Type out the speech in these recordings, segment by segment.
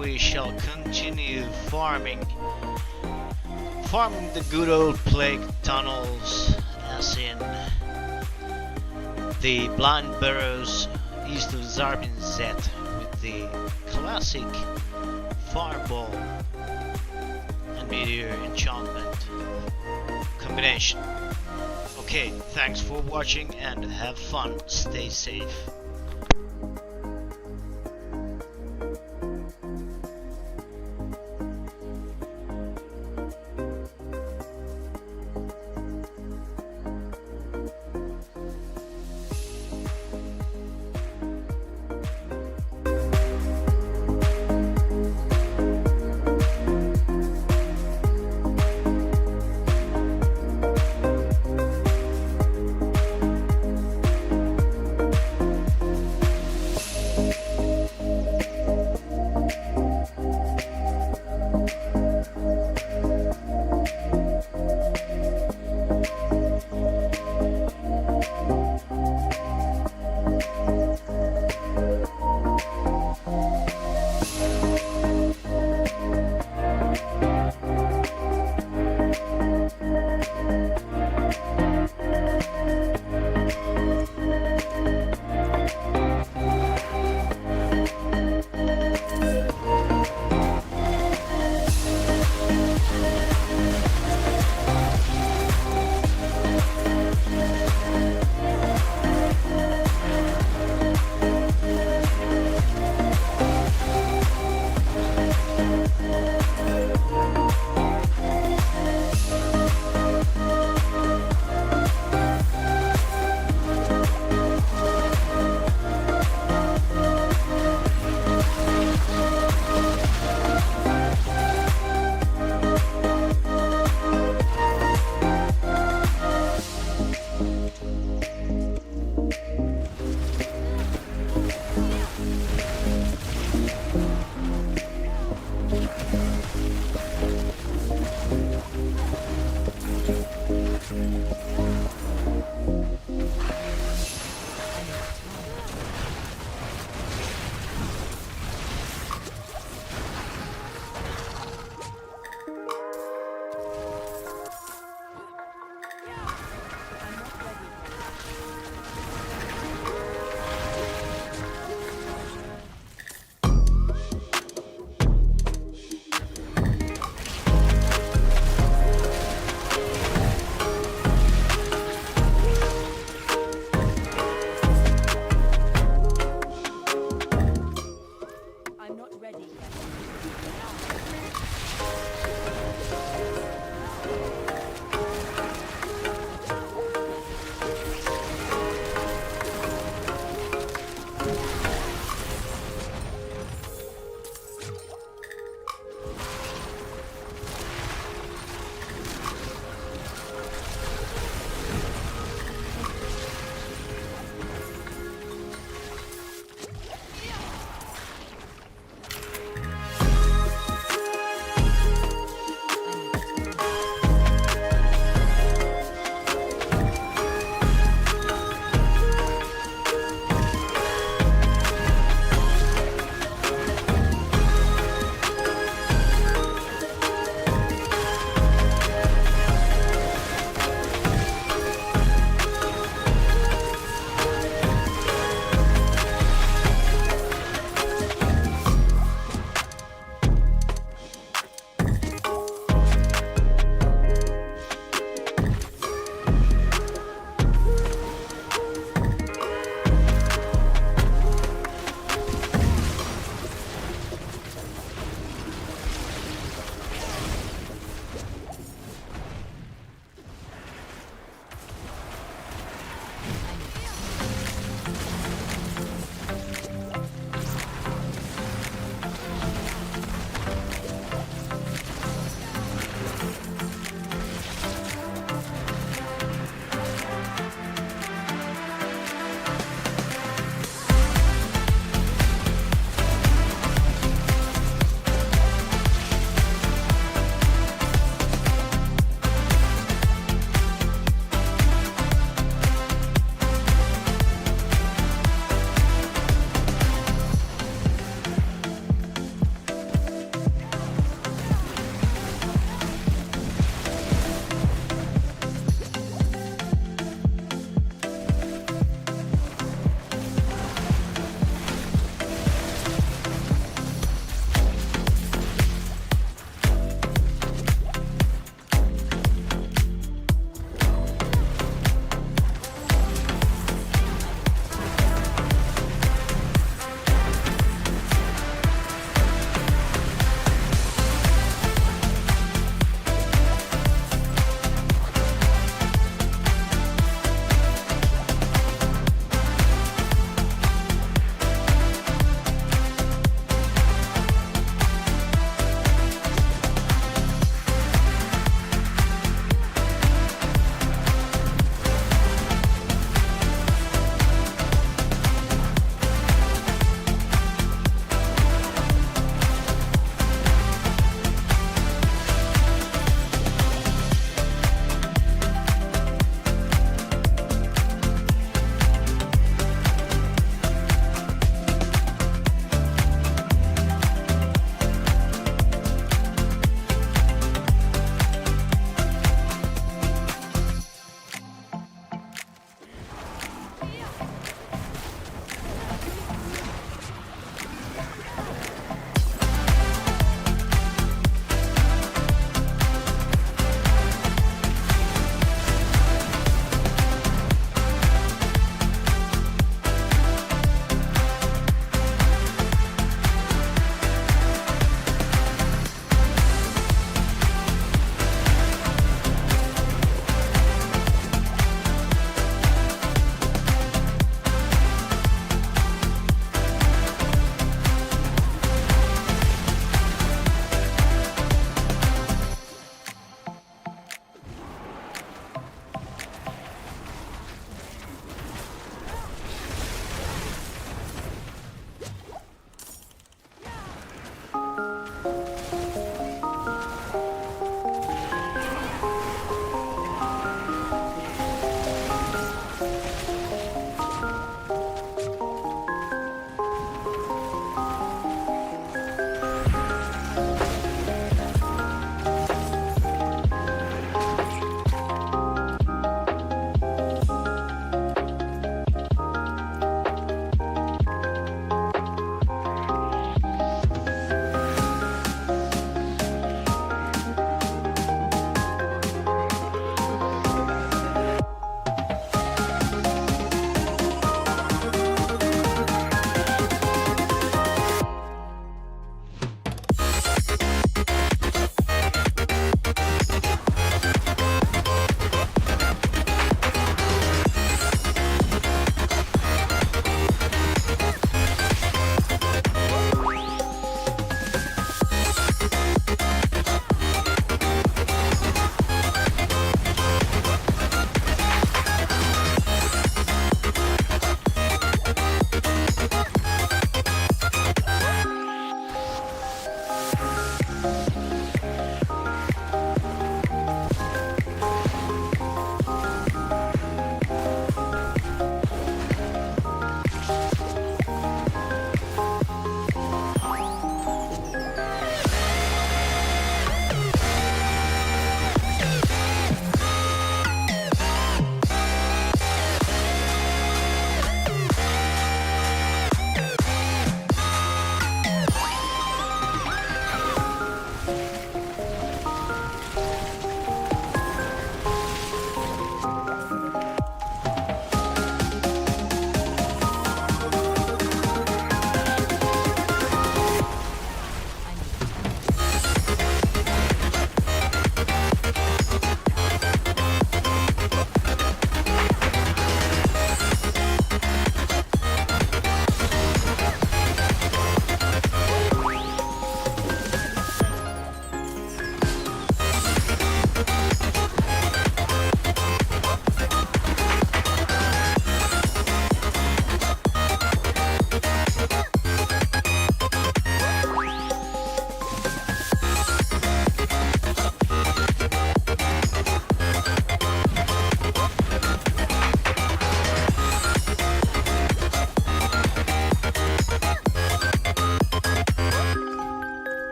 we shall continue farming the good old plague tunnels, as in the blind burrows east of Zarbin Z with the classic fireball and meteor enchantment combination. Okay, thanks for watching and have fun, stay safe.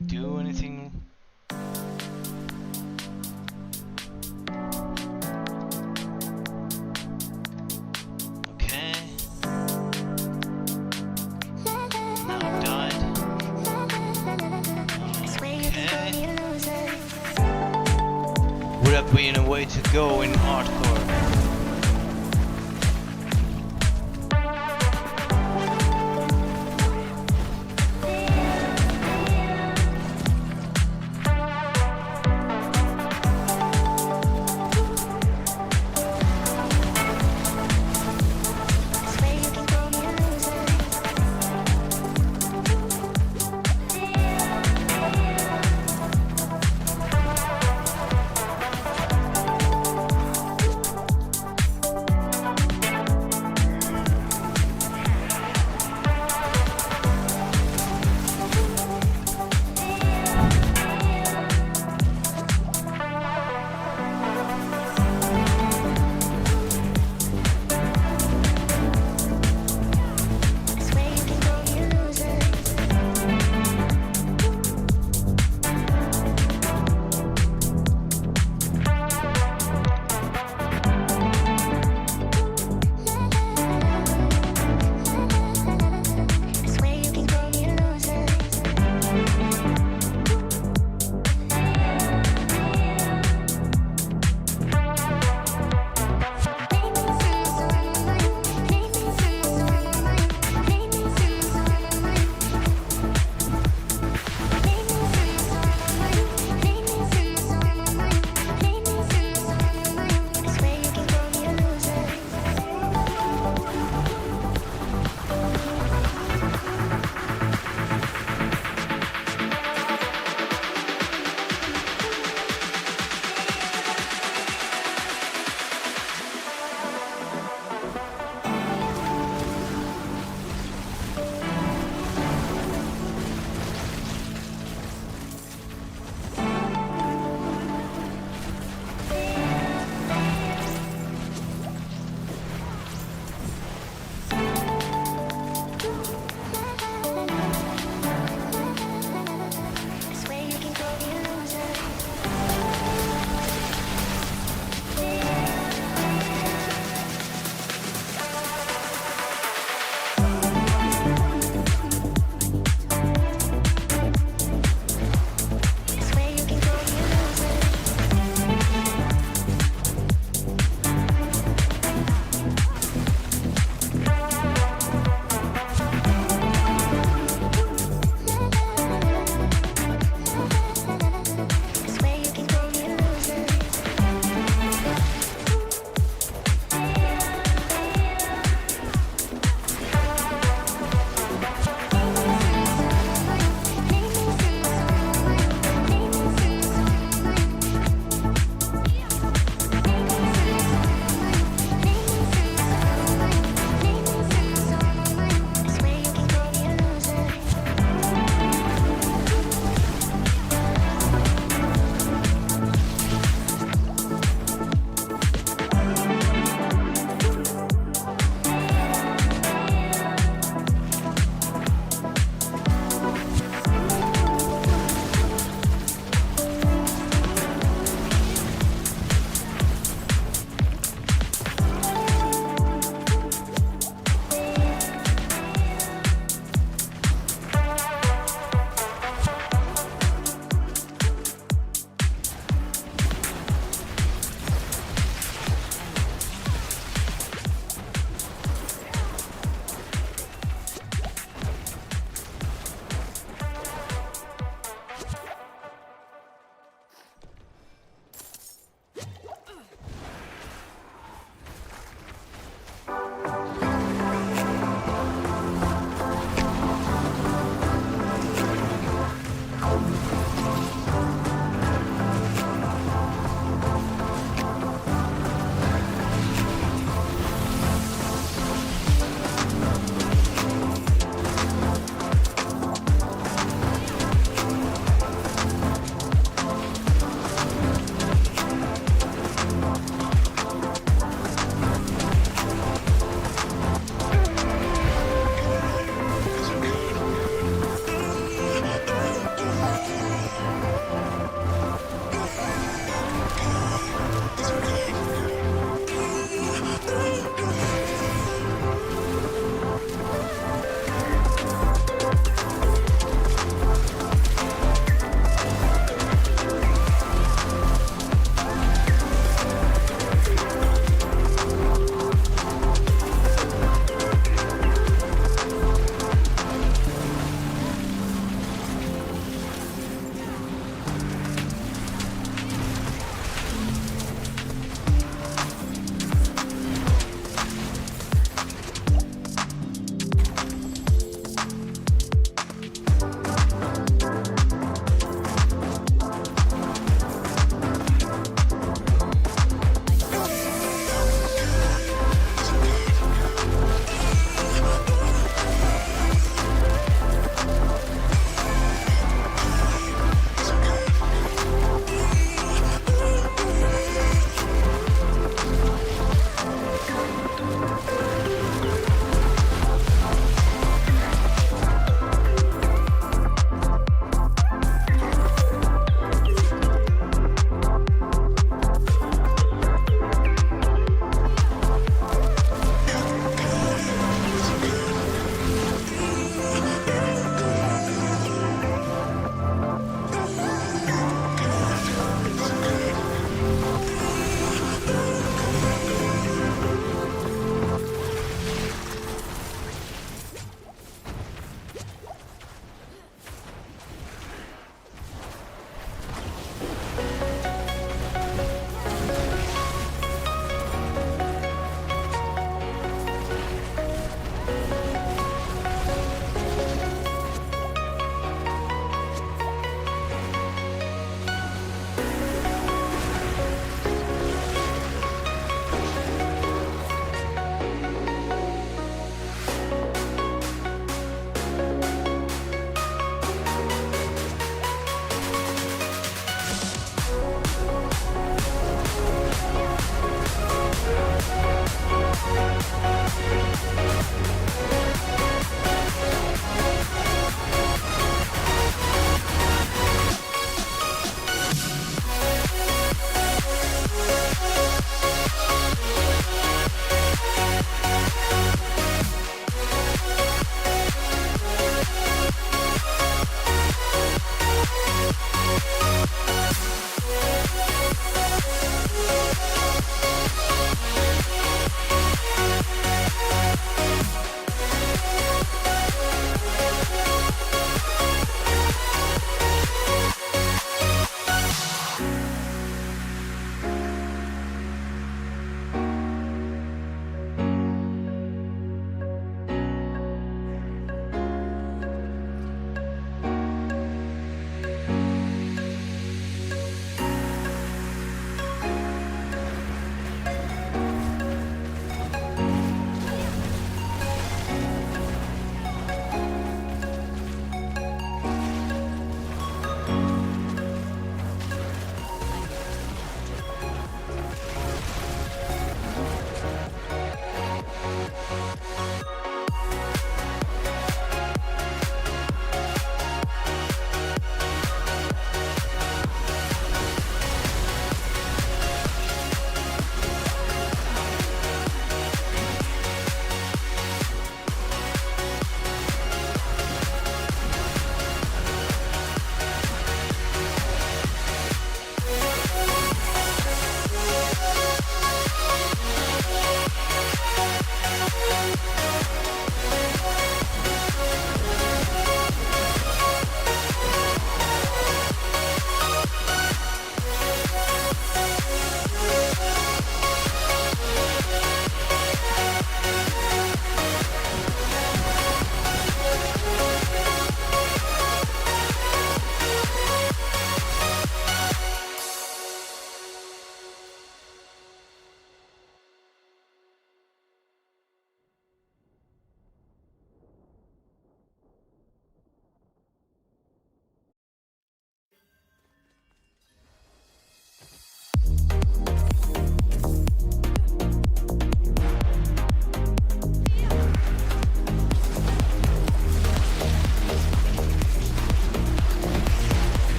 it do anything? Okay. Now I've died. Okay. Would have been a way to go in hardcore.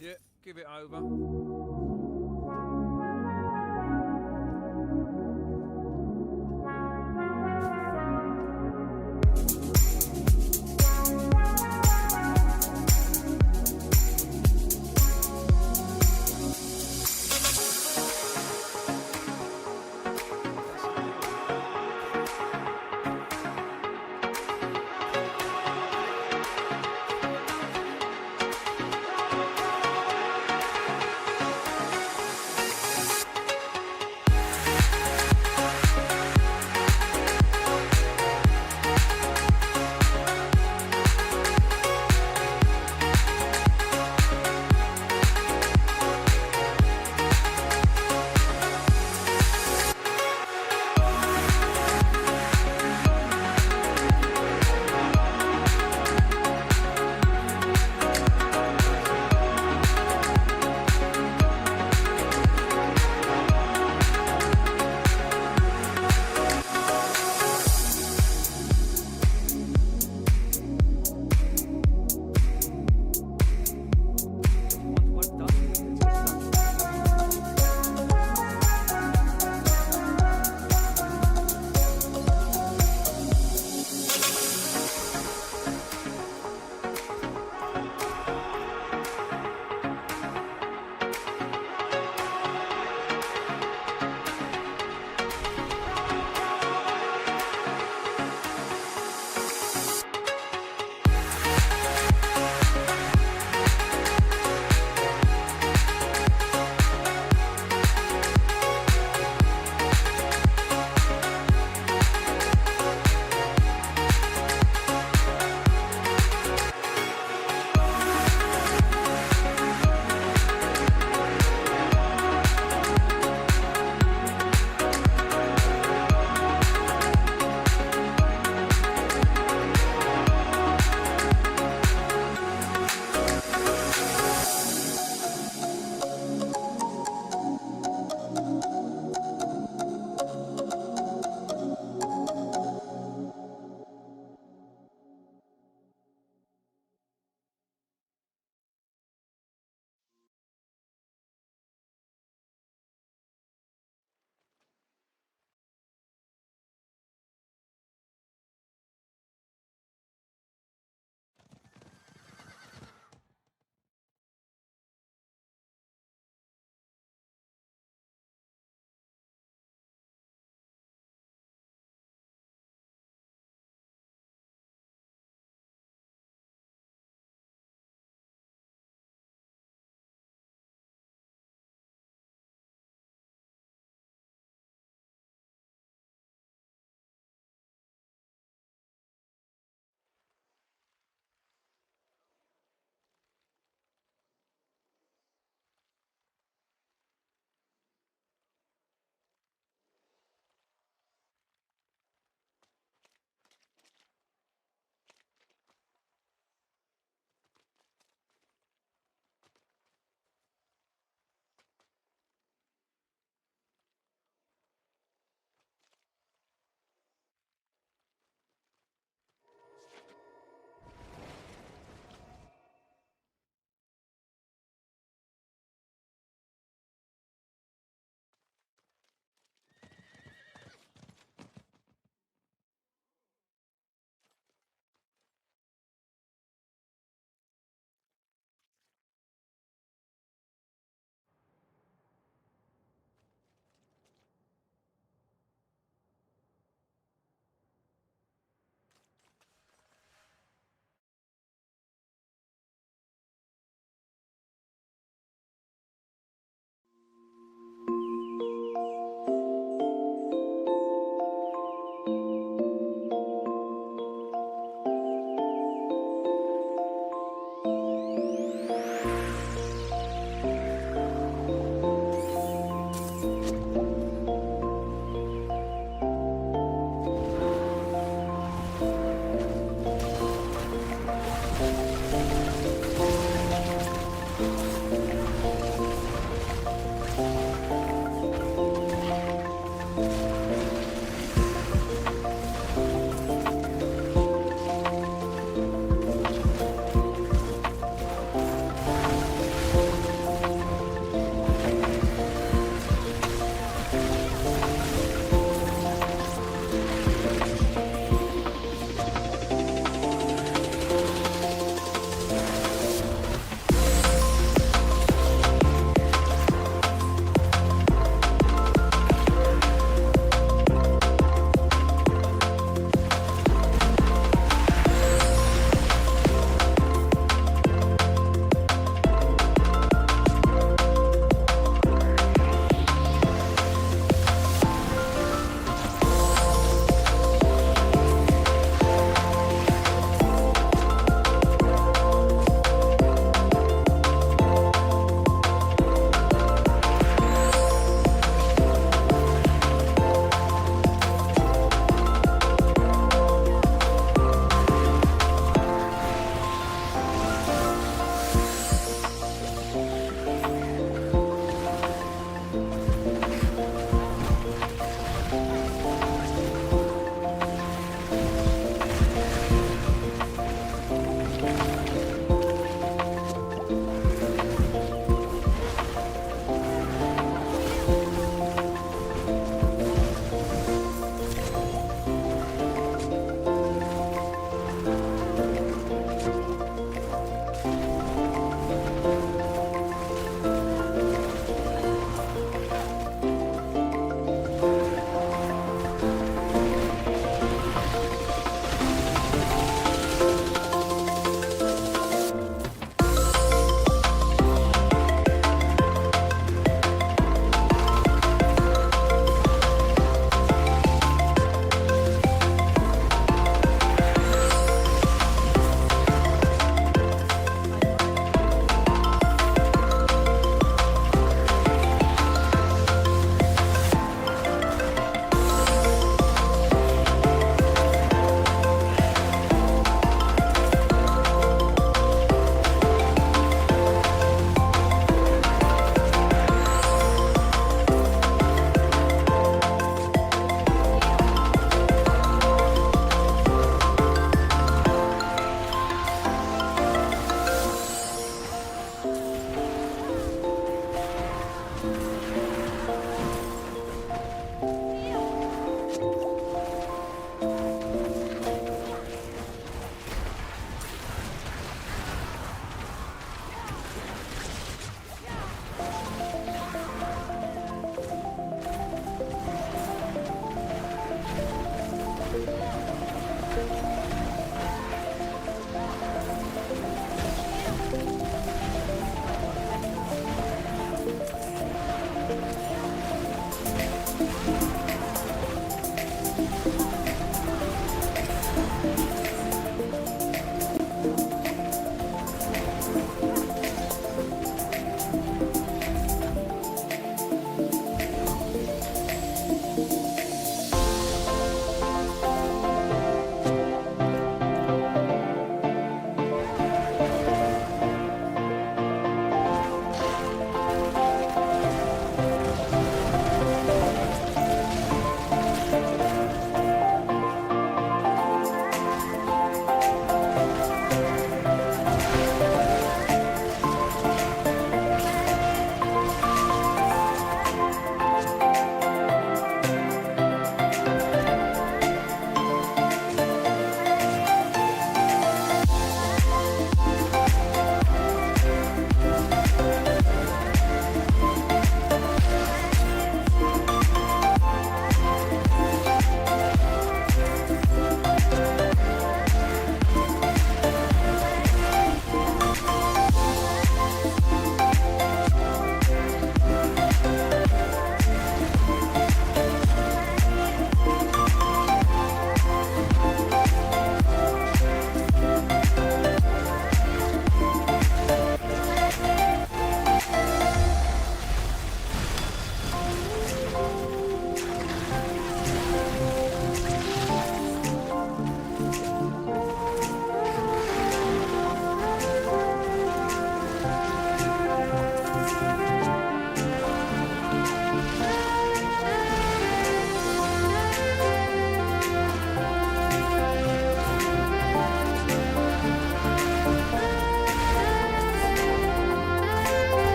Yeah, give it over.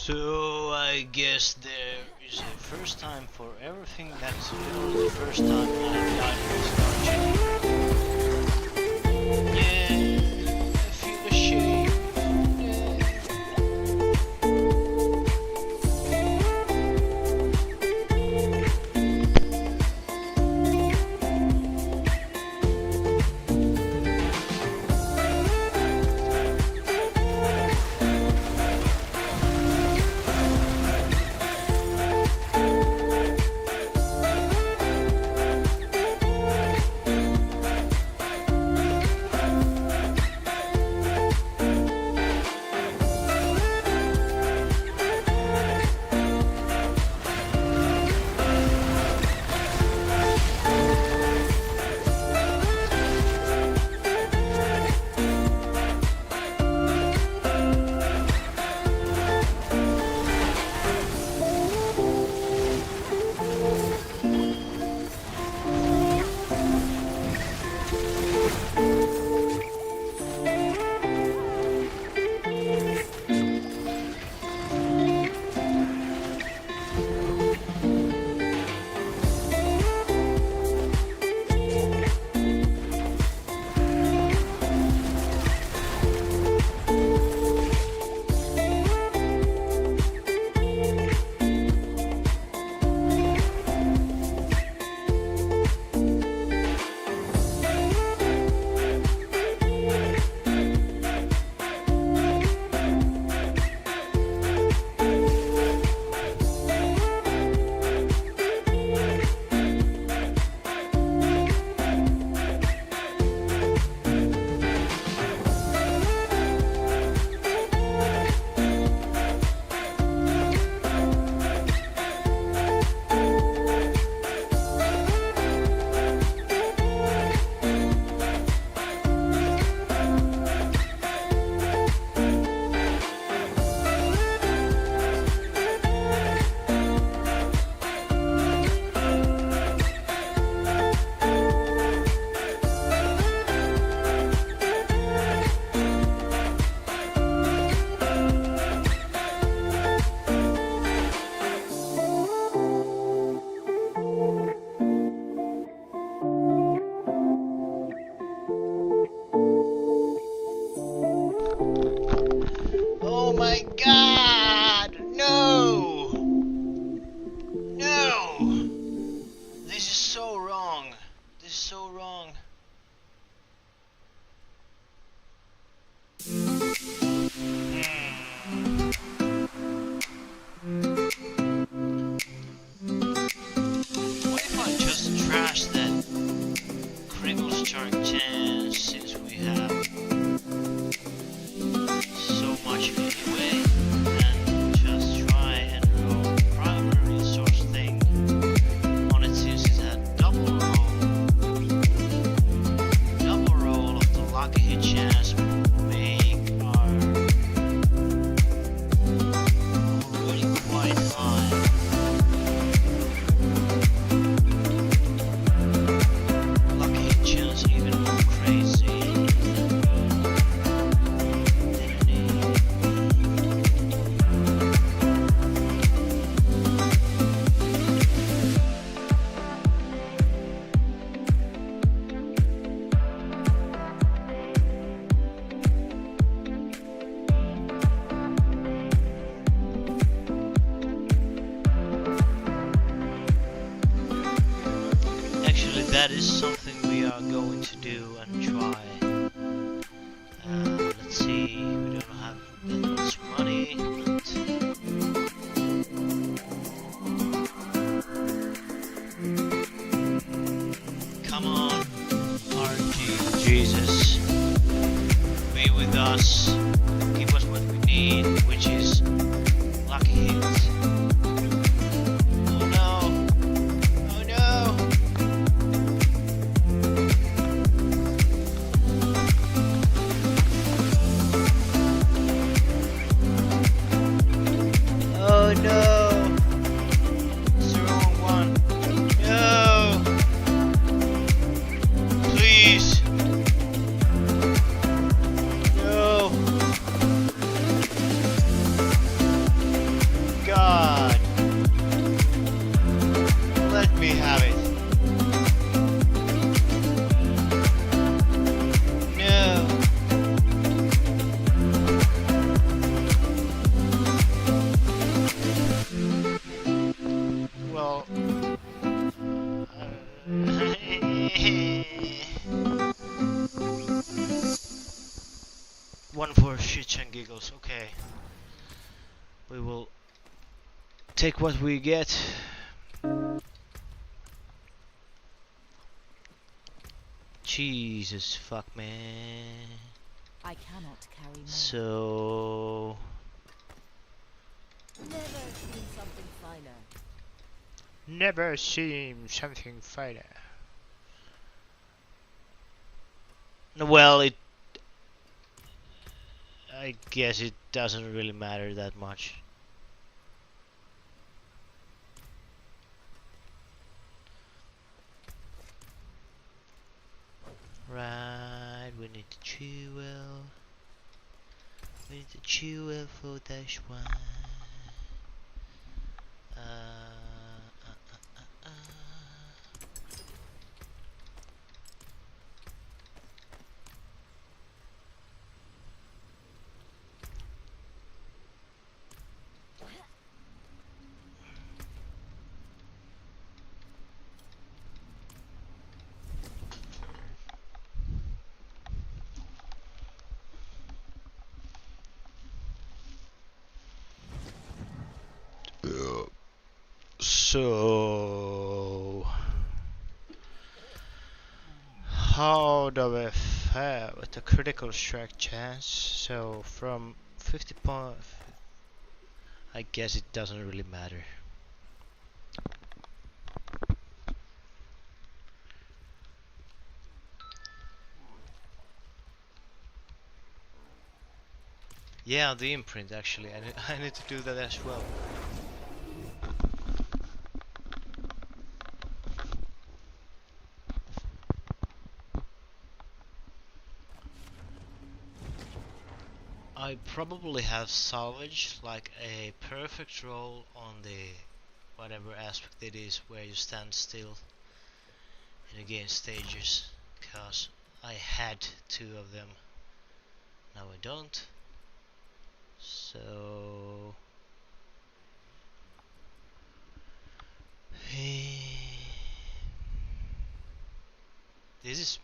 So I guess there is a first time for everything. That's literally the first time I died in this dungeon. Yeah, I feel ashamed. Oh my god! No! No! This is so wrong. This is so wrong. What if I just trash that critical strike chance since we have so much anyway, and just try and roll primary resource thing on it since it's a double roll of the lucky hit chance will make our already quite high. that is something we are going to do and try. Let's see, we don't have that much money, but come on, RG Jesus, be with us, give us what we need, which is lucky hits. Oh no, oh no. Oh no! It's the wrong one. No! Please! No! God! Let me have it. No! Well, 1 for shits and giggles. Okay, we will take what we get. Jesus fuck, man. I cannot carry more. So Never seen something finer. never seen something finer. Well, I guess it doesn't really matter that much. Right, we need to chew well. We need to chew well for dash one. Uh, uh, uh, uh. So, how do we fare with the critical strike chance? So from 50 points, I guess it doesn't really matter. Yeah, the imprint actually. I need to do that as well. I probably have salvaged like a perfect roll on the whatever aspect it is where you stand still in the game stages, because I had 2 of them. Now I don't. So this is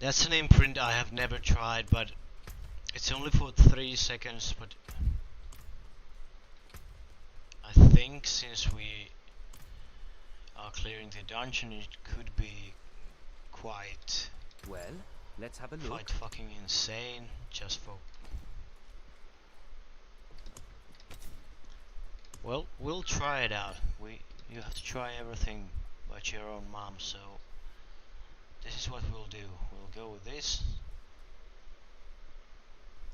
That's an imprint I have never tried, but it's only for 3 seconds, but I think since we are clearing the dungeon it could be quite Well, let's have a look. quite fucking insane just for... Well, we'll try it out. You have to try everything but your own mom, so this is what we'll do. We'll go with this.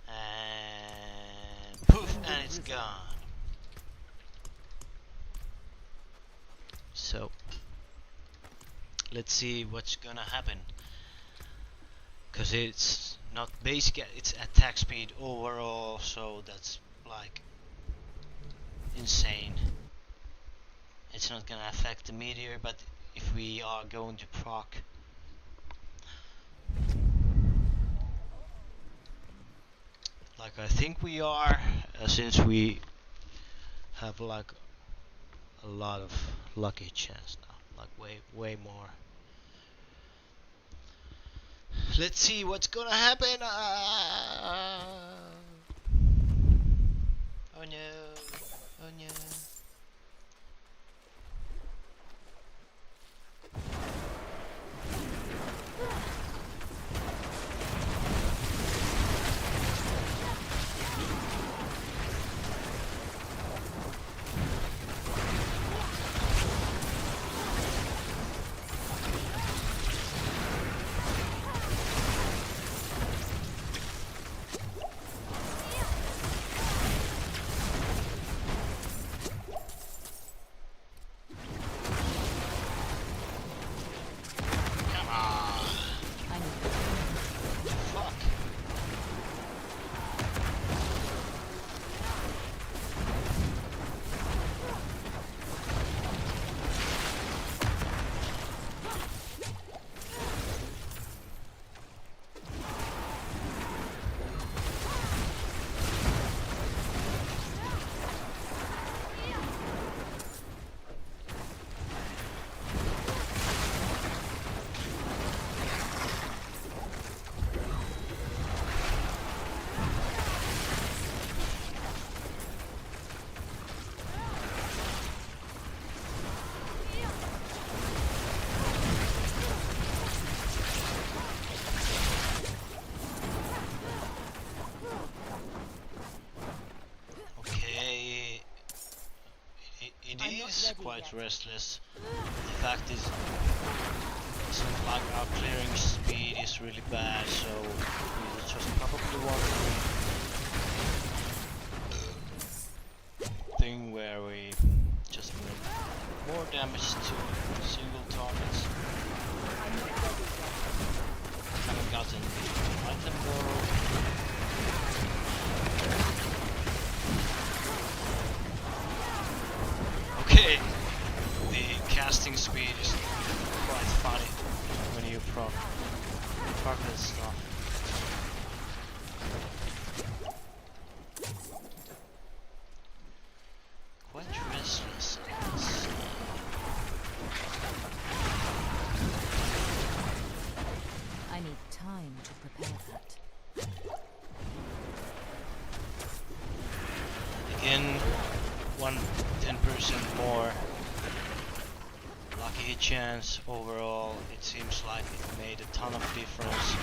And poof, and it's gone. So let's see what's gonna happen. Cause it's not basic, it's attack speed overall, so that's like insane. It's not gonna affect the meteor, but if we are going to proc, like I think we are, since we have like a lot of lucky chance now, like way more. Let's see what's gonna happen. Oh no, oh no. It is quite restless. The fact is, it's not like our clearing speed is really bad, so we just probably want a thing where we just make more damage to single targets. Haven't gotten the item though. Okay, the casting speed is quite funny when you proc this stuff. Quite restless. I need time to prepare that. Again, 10% more lucky chance overall. It seems like it made a ton of difference.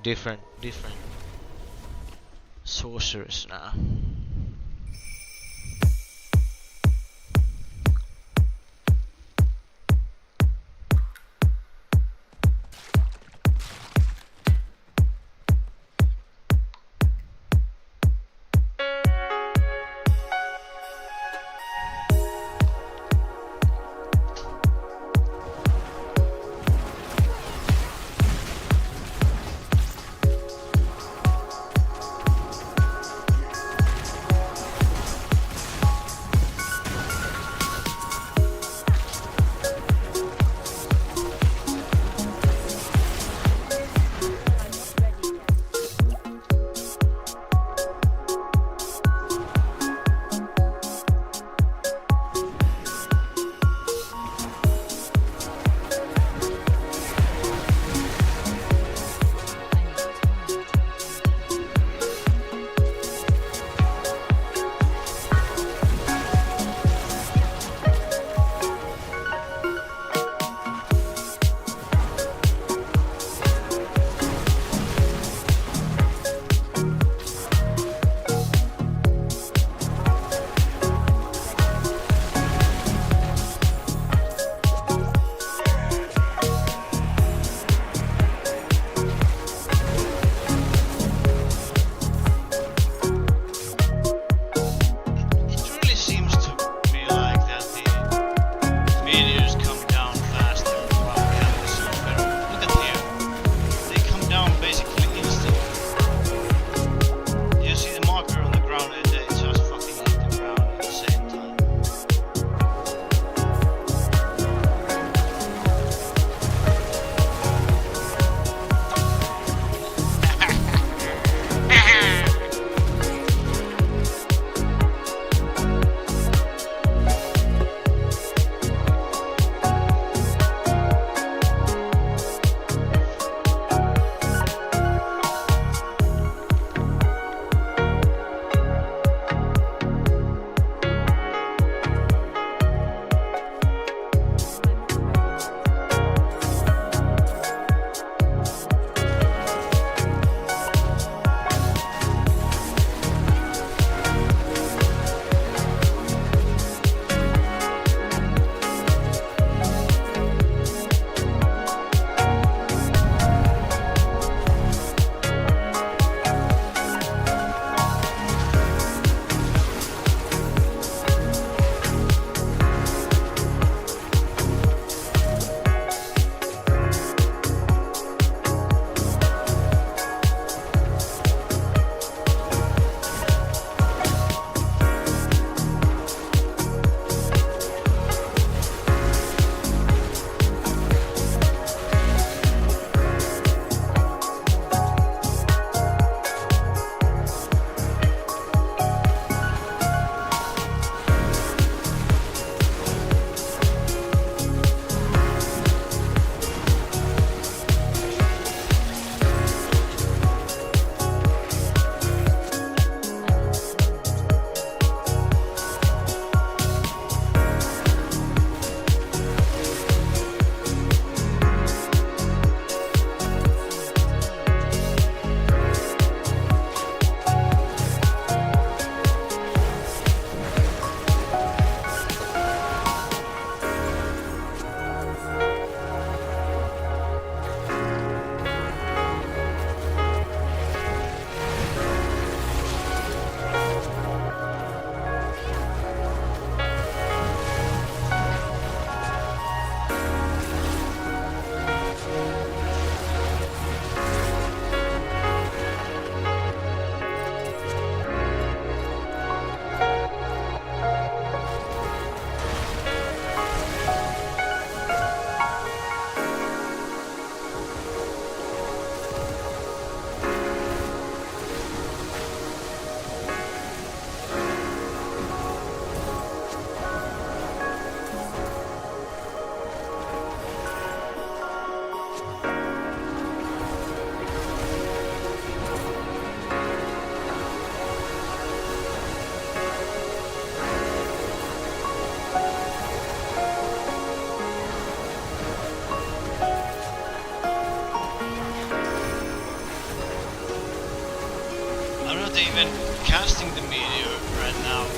different sorceress now.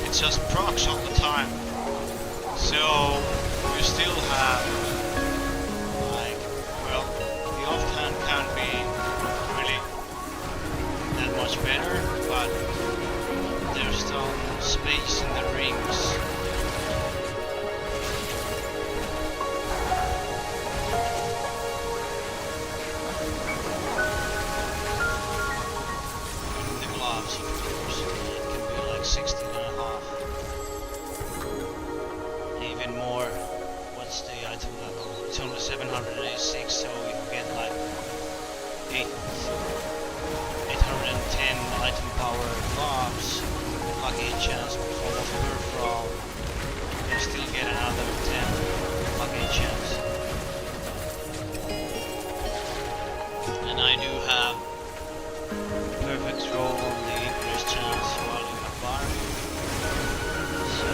it just procs all the time. So you still have like, well, the offhand can be really that much better, but there's still space in the rings. The gloves, of course, it can be like 16 and a half. Even more. What's the item level? It's only 786, so we can get like 810 item power gloves. Lucky chance from a Furfrall. You can still get another 10 lucky chance. And I do have perfect roll on the increased chance while you have bar. So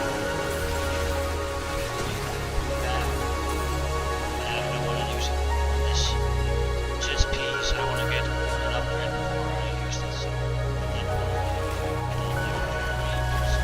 that, I don't know what I use it on this chess piece. I want to get an upgrade before I use that, so that one I don't never use.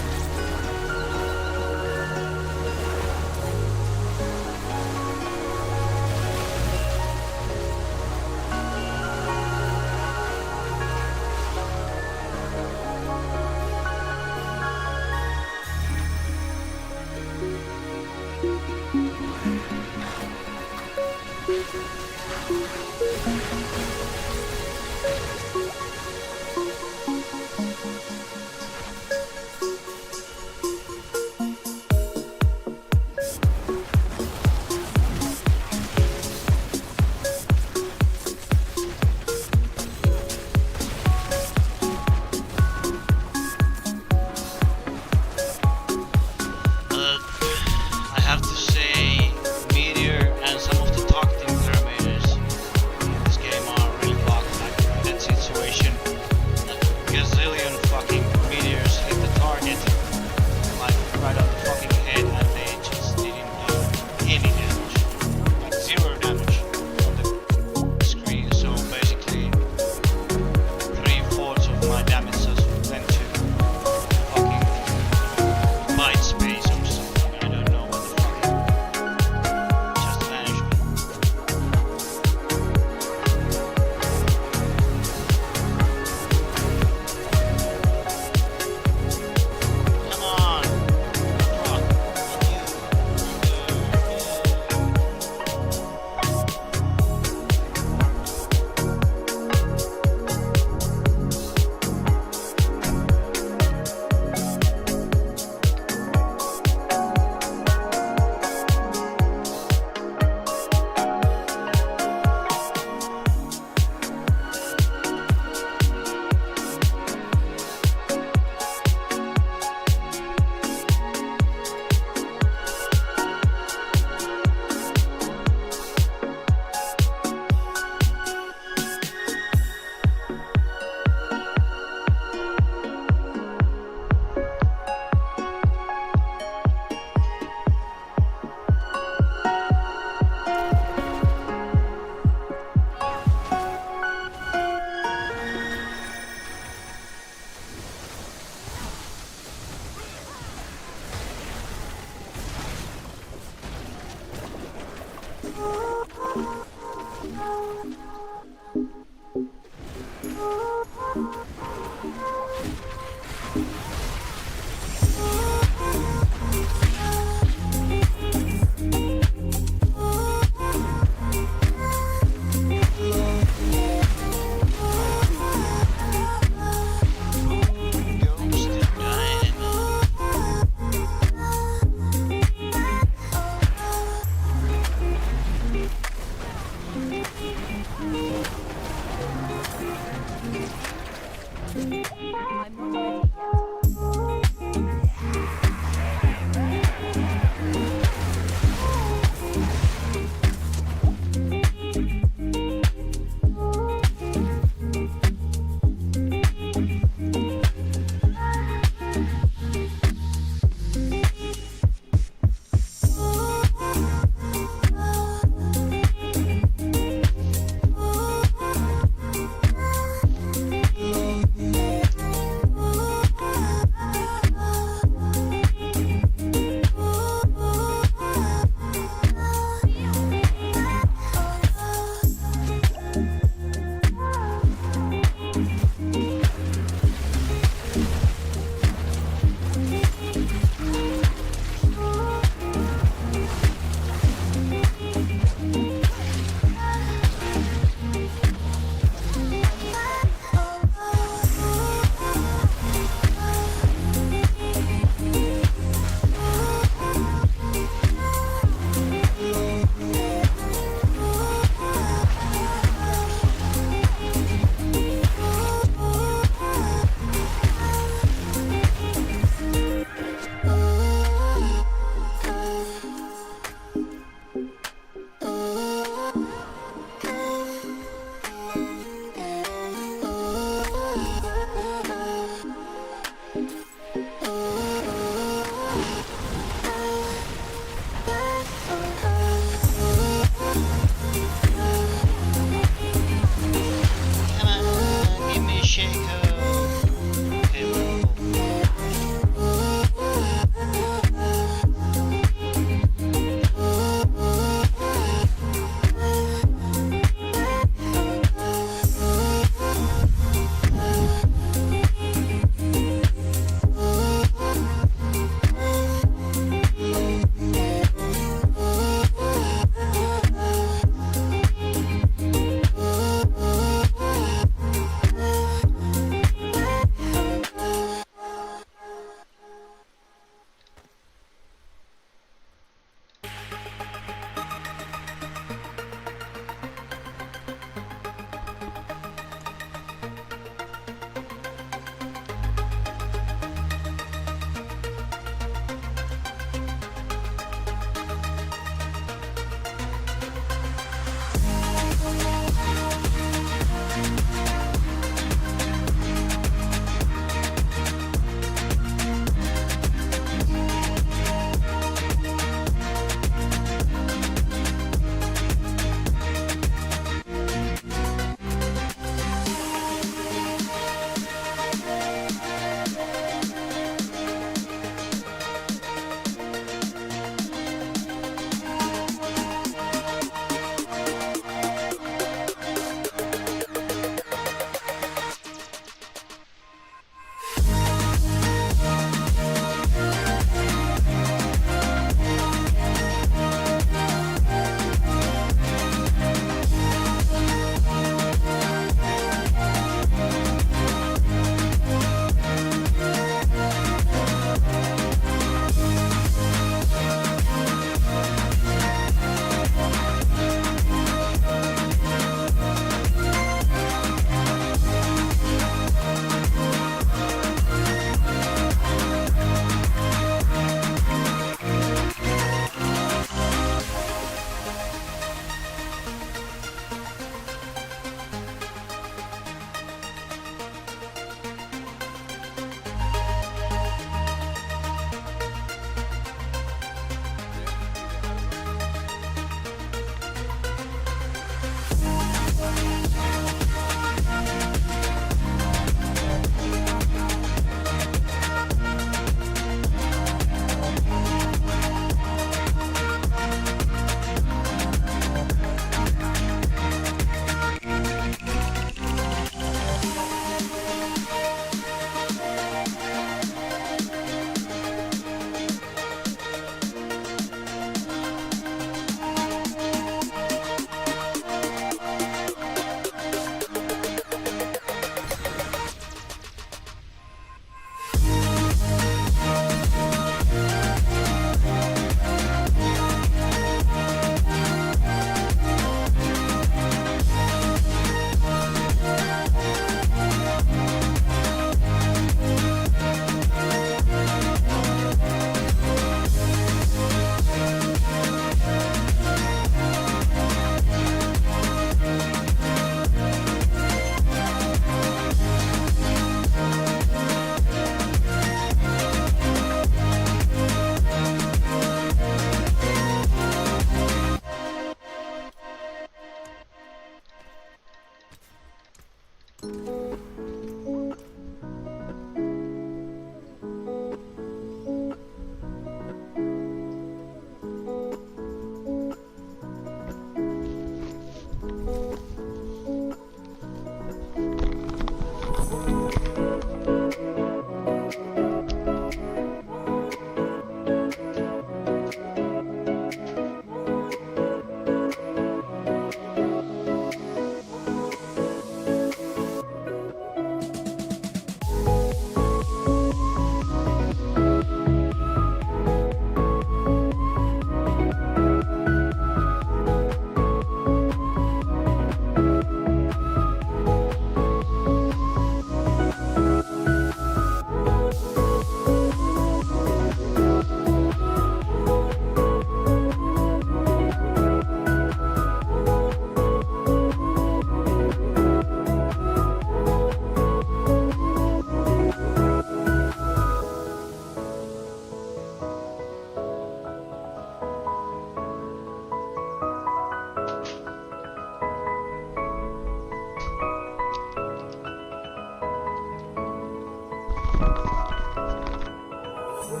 Hello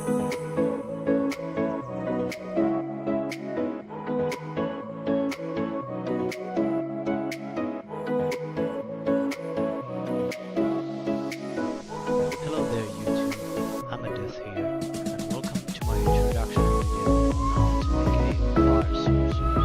there YouTube, I'm Adith here, and welcome to my introduction video on how to make a fire sorceress.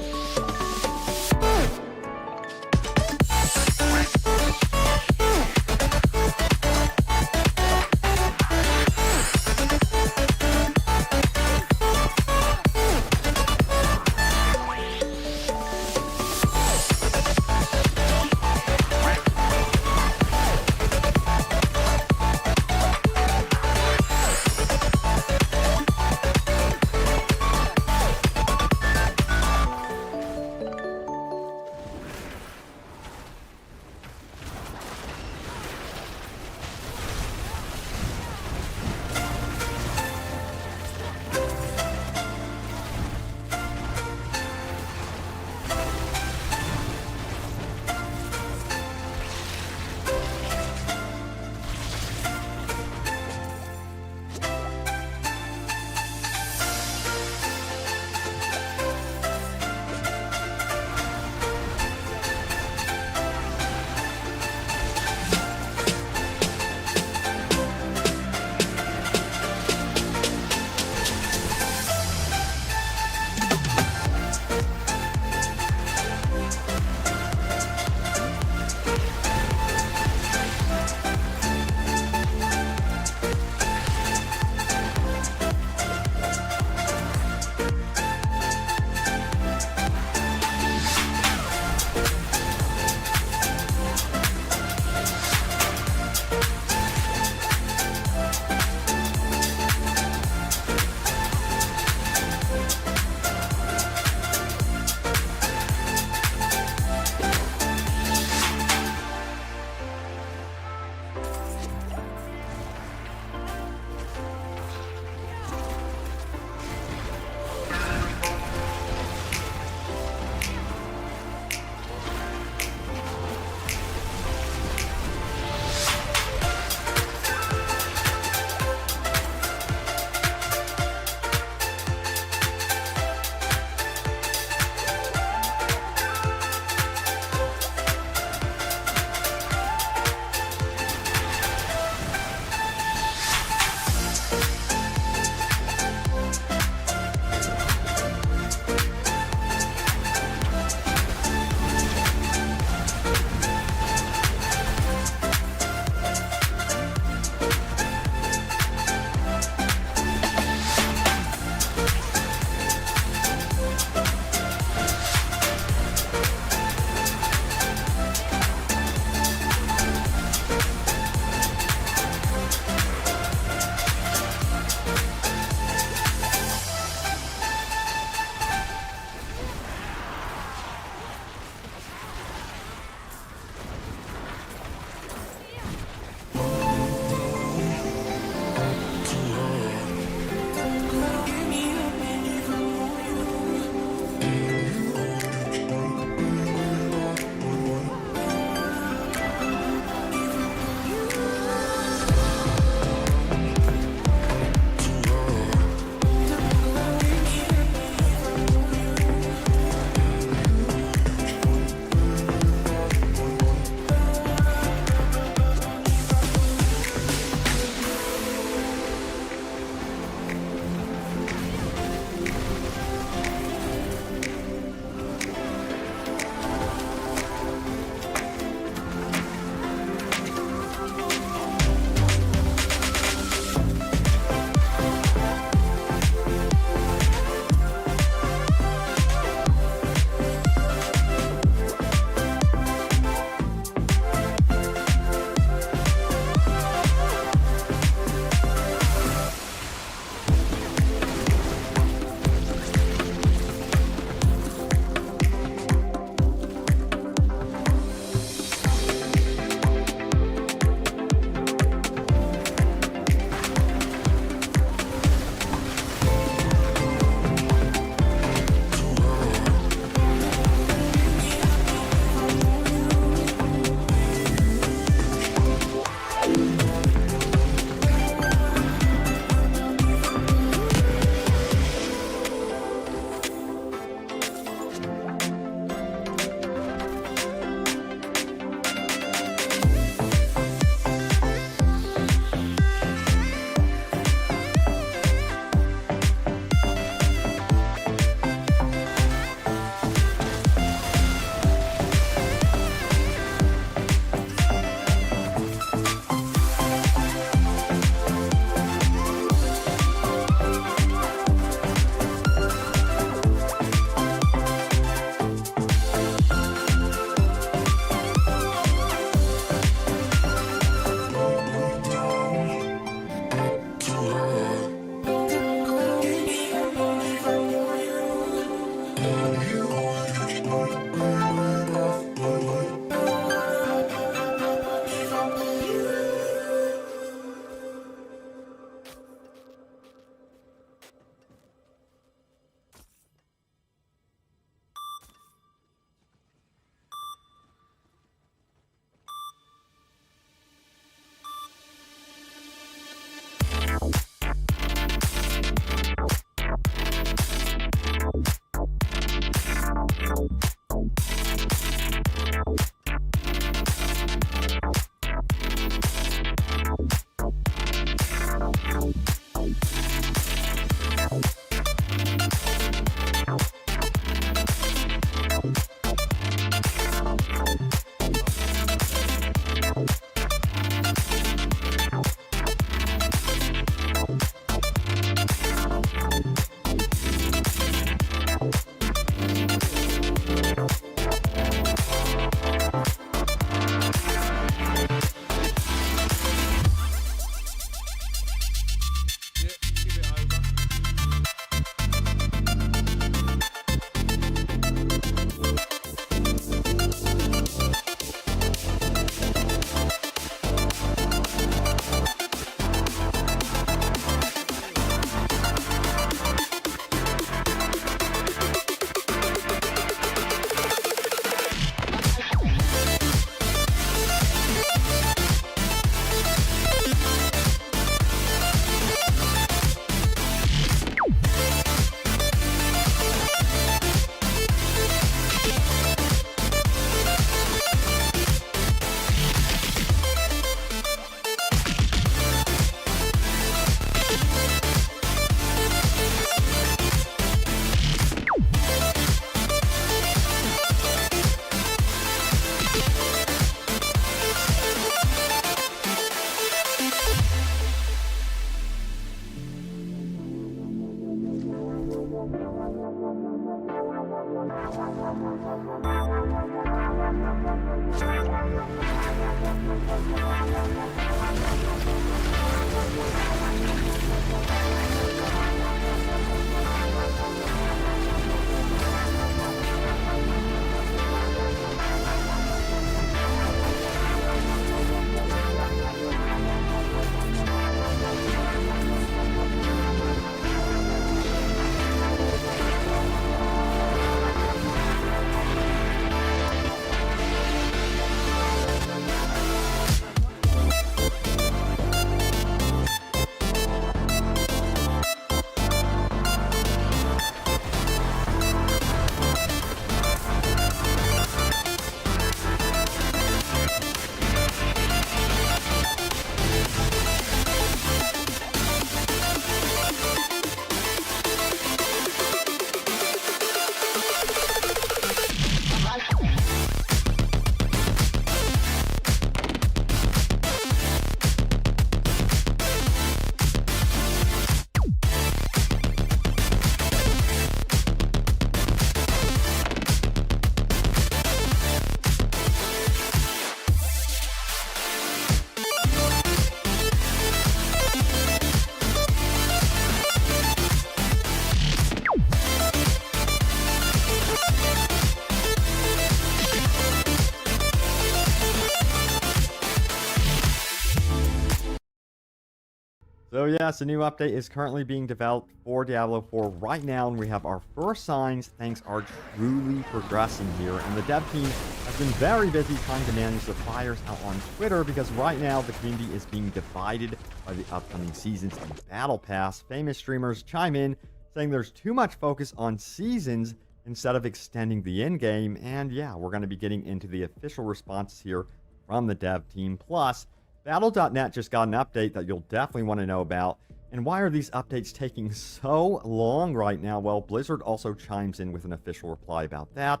So yes, a new update is currently being developed for Diablo 4 right now, and we have our first signs. Things are truly progressing here, and the dev team has been very busy trying to manage the fires out on Twitter, because right now the community is being divided by the upcoming seasons and Battle Pass. Famous streamers chime in, saying there's too much focus on seasons instead of extending the end game, and yeah, we're going to be getting into the official responses here from the dev team. Plus, Battle.net just got an update that you'll definitely want to know about. And why are these updates taking so long right now? Well, Blizzard also chimes in with an official reply about that.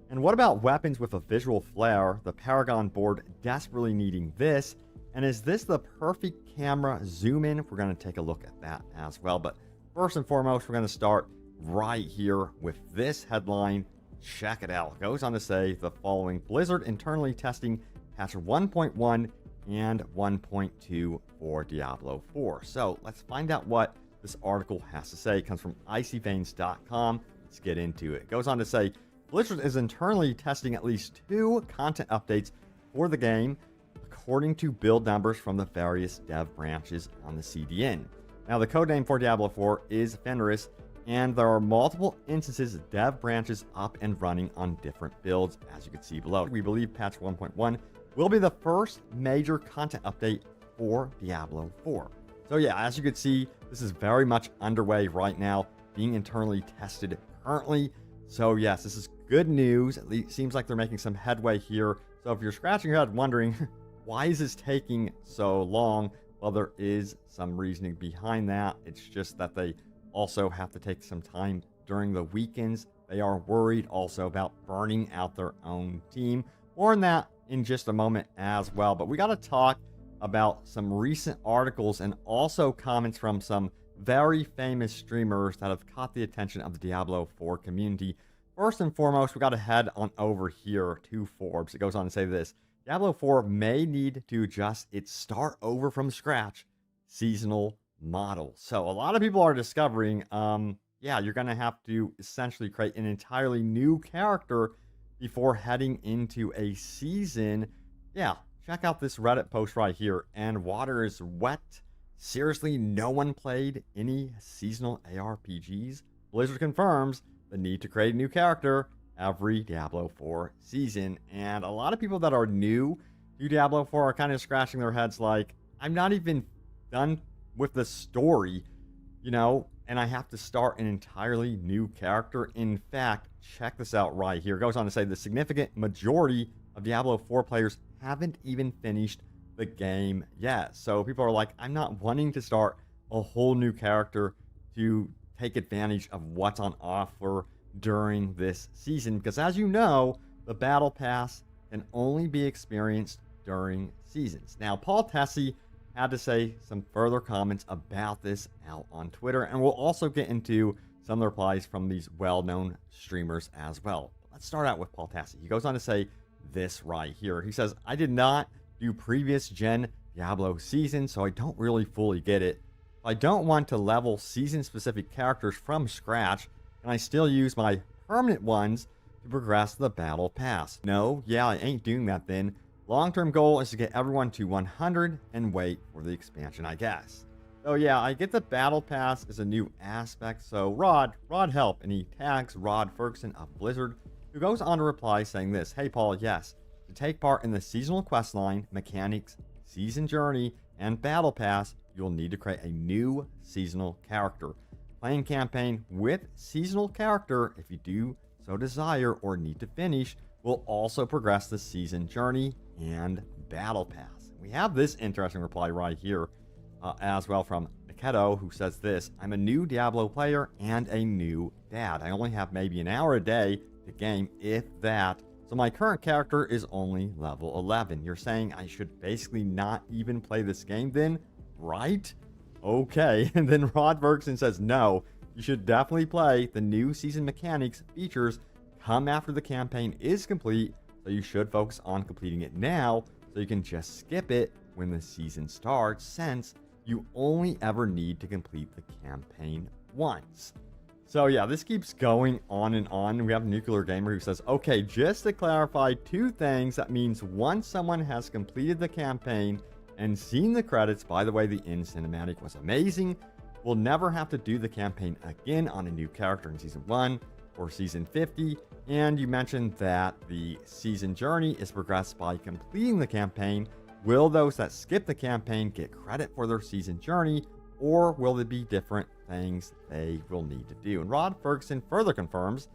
And what about weapons with a visual flare? The Paragon board desperately needing this. And is this the perfect camera zoom in? We're going to take a look at that as well. But first and foremost, we're going to start right here with this headline. Check it out. It goes on to say the following: Blizzard internally testing patch 1.1 and 1.2 for Diablo 4. So let's find out what this article has to say. It comes from icyveins.com. Let's get into it. It goes on to say Blizzard is internally testing at least 2 content updates for the game, according to build numbers from the various dev branches on the CDN. Now, the codename for Diablo 4 is Fenris, and there are multiple instances of dev branches up and running on different builds, as you can see below. We believe patch 1.1 will be the first major content update for Diablo 4. So yeah, as you can see, this is very much underway right now, being internally tested currently. So yes, this is good news. At least seems like they're making some headway here. So if you're scratching your head wondering, why is this taking so long? Well, there is some reasoning behind that. It's just that they also have to take some time during the weekends. They are worried also about burning out their own team. More on that in just a moment as well. But we got to talk about some recent articles and also comments from some very famous streamers that have caught the attention of the Diablo 4 community. First and foremost, we got to head on over here to Forbes. It goes on to say this: Diablo 4 may need to adjust its start over from scratch seasonal model. So a lot of people are discovering, yeah, you're going to have to essentially create an entirely new character before heading into a season. Yeah, check out this Reddit post right here. And water is wet. Seriously, no one played any seasonal ARPGs? Blizzard confirms the need to create a new character every Diablo 4 season. And a lot of people that are new to Diablo 4 are kind of scratching their heads like, I'm not even done with the story, you know, and I have to start an entirely new character. In fact, check this out right here. It goes on to say the significant majority of Diablo 4 players haven't even finished the game yet. So people are like, I'm not wanting to start a whole new character to take advantage of what's on offer during this season, because as you know, the Battle Pass can only be experienced during seasons. Now, Paul Tessie had to say some further comments about this out on Twitter, and we'll also get into some of the replies from these well-known streamers as well. Let's start out with Paul Tassi. He goes on to say this right here. He says, I did not do previous gen Diablo seasons, so I don't really fully get it. I don't want to level season-specific characters from scratch, and I still use my permanent ones to progress the Battle Pass. No, yeah, I ain't doing that then. Long-term goal is to get everyone to 100 and wait for the expansion, I guess. So yeah, I get the Battle Pass is a new aspect, so Rod help, and he tags Rod Ferguson of Blizzard, who goes on to reply saying this: Hey Paul, yes, to take part in the seasonal questline, mechanics, season journey, and Battle Pass, you'll need to create a new seasonal character. Playing campaign with seasonal character, if you do so desire or need to finish, will also progress the season journey and Battle Pass. We have this interesting reply right here as well from Niketo, who says this: I'm a new Diablo player and a new dad. I only have maybe an hour a day to game, if that. So my current character is only level 11. You're saying I should basically not even play this game then, right? Okay. And then Rod Bergson says, no, you should definitely play. The new season mechanics features come after the campaign is complete, so you should focus on completing it now so you can just skip it when the season starts, since you only ever need to complete the campaign once. So yeah, this keeps going on and on. We have Nuclear Gamer who says, okay, just to clarify two things, that means once someone has completed the campaign and seen the credits. By the way, the end cinematic was amazing. We'll never have to do the campaign again on a new character in Season 1 or Season 50. And you mentioned that the season journey is progressed by completing the campaign. Will those that skip the campaign get credit for their season journey, or will there be different things they will need to do? And Rod Ferguson further confirms,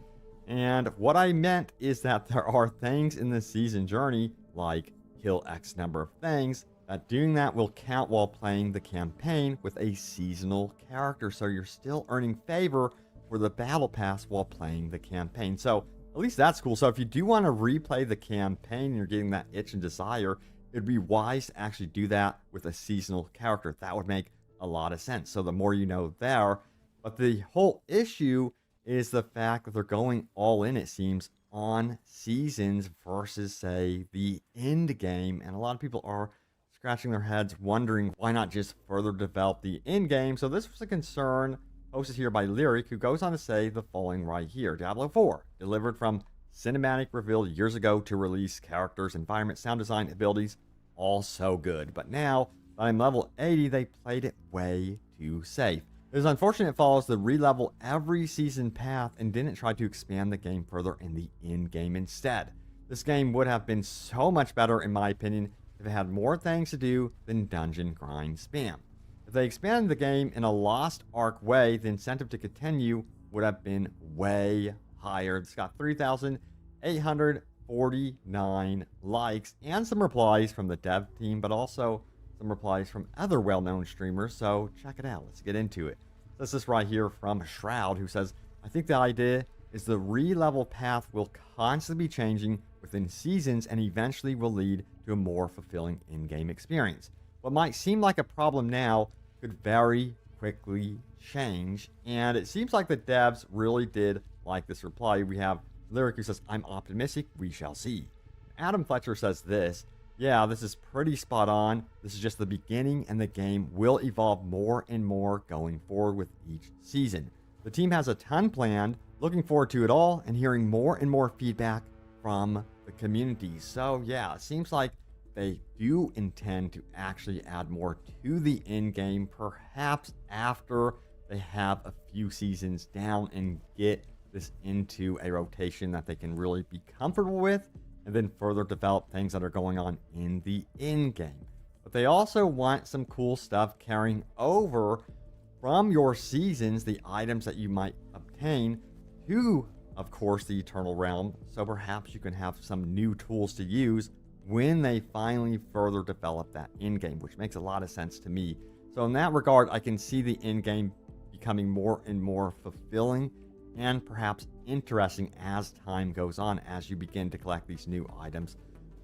and what I meant is that there are things in the season journey, like kill X number of things, that doing that will count while playing the campaign with a seasonal character. So you're still earning favor for the battle pass while playing the campaign. So at least that's cool. So if you do want to replay the campaign and you're getting that itch and desire, it'd be wise to actually do that with a seasonal character. That would make a lot of sense. So the more you know there. But the whole issue is the fact that they're going all in, it seems, on seasons versus, say, the end game. And a lot of people are scratching their heads wondering why not just further develop the end game. So this was a concern posted here by Lyric, who goes on to say the following right here. Diablo 4, delivered from cinematic revealed years ago to release characters, environment, sound design, abilities, all so good. But now, that I'm level 80, they played it way too safe. It is unfortunate it follows the re-level every season path and didn't try to expand the game further in the end game instead. This game would have been so much better, in my opinion, if it had more things to do than dungeon grind spam. If they expanded the game in a Lost Ark way, the incentive to continue would have been way higher. It's got 3,849 likes and some replies from the dev team, but also some replies from other well-known streamers, so check it out. Let's get into it. This is right here from Shroud, who says, I think the idea is the re-level path will constantly be changing within seasons and eventually will lead to a more fulfilling in-game experience. What might seem like a problem now could very quickly change, and it seems like the devs really did like this reply. We have Lyric, who says, I'm optimistic, we shall see. Adam Fletcher says this, yeah, this is pretty spot on. This is just the beginning, and the game will evolve more and more going forward with each season. The team has a ton planned, looking forward to it all, and hearing more and more feedback from the community. So yeah, it seems like they do intend to actually add more to the end game, perhaps after they have a few seasons down and get this into a rotation that they can really be comfortable with, and then further develop things that are going on in the end game. But they also want some cool stuff carrying over from your seasons, the items that you might obtain, to, of course, the Eternal Realm. So perhaps you can have some new tools to use when they finally further develop that end game, which makes a lot of sense to me. So in that regard, I can see the end game becoming more and more fulfilling and perhaps interesting as time goes on, as you begin to collect these new items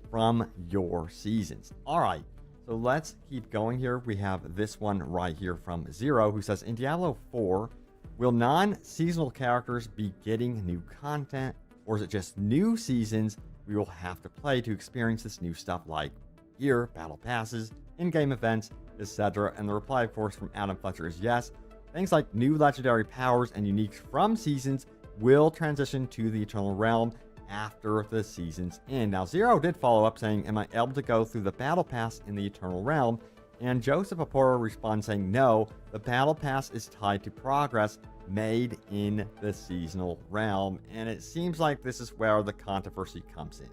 from your seasons. All right, so let's keep going here. We have this one right here from Zero, who says, in Diablo 4, will non-seasonal characters be getting new content, or is it just new seasons we will have to play to experience this new stuff like gear, battle passes, in-game events, etc.? And the reply, of course, from Adam Fletcher is yes. Things like new legendary powers and uniques from seasons will transition to the Eternal Realm after the season's end. Now, Zero did follow up saying, am I able to go through the battle pass in the Eternal Realm? And Joseph Apora responds saying, no, the battle pass is tied to progress made in the seasonal realm. And it seems like this is where the controversy comes in.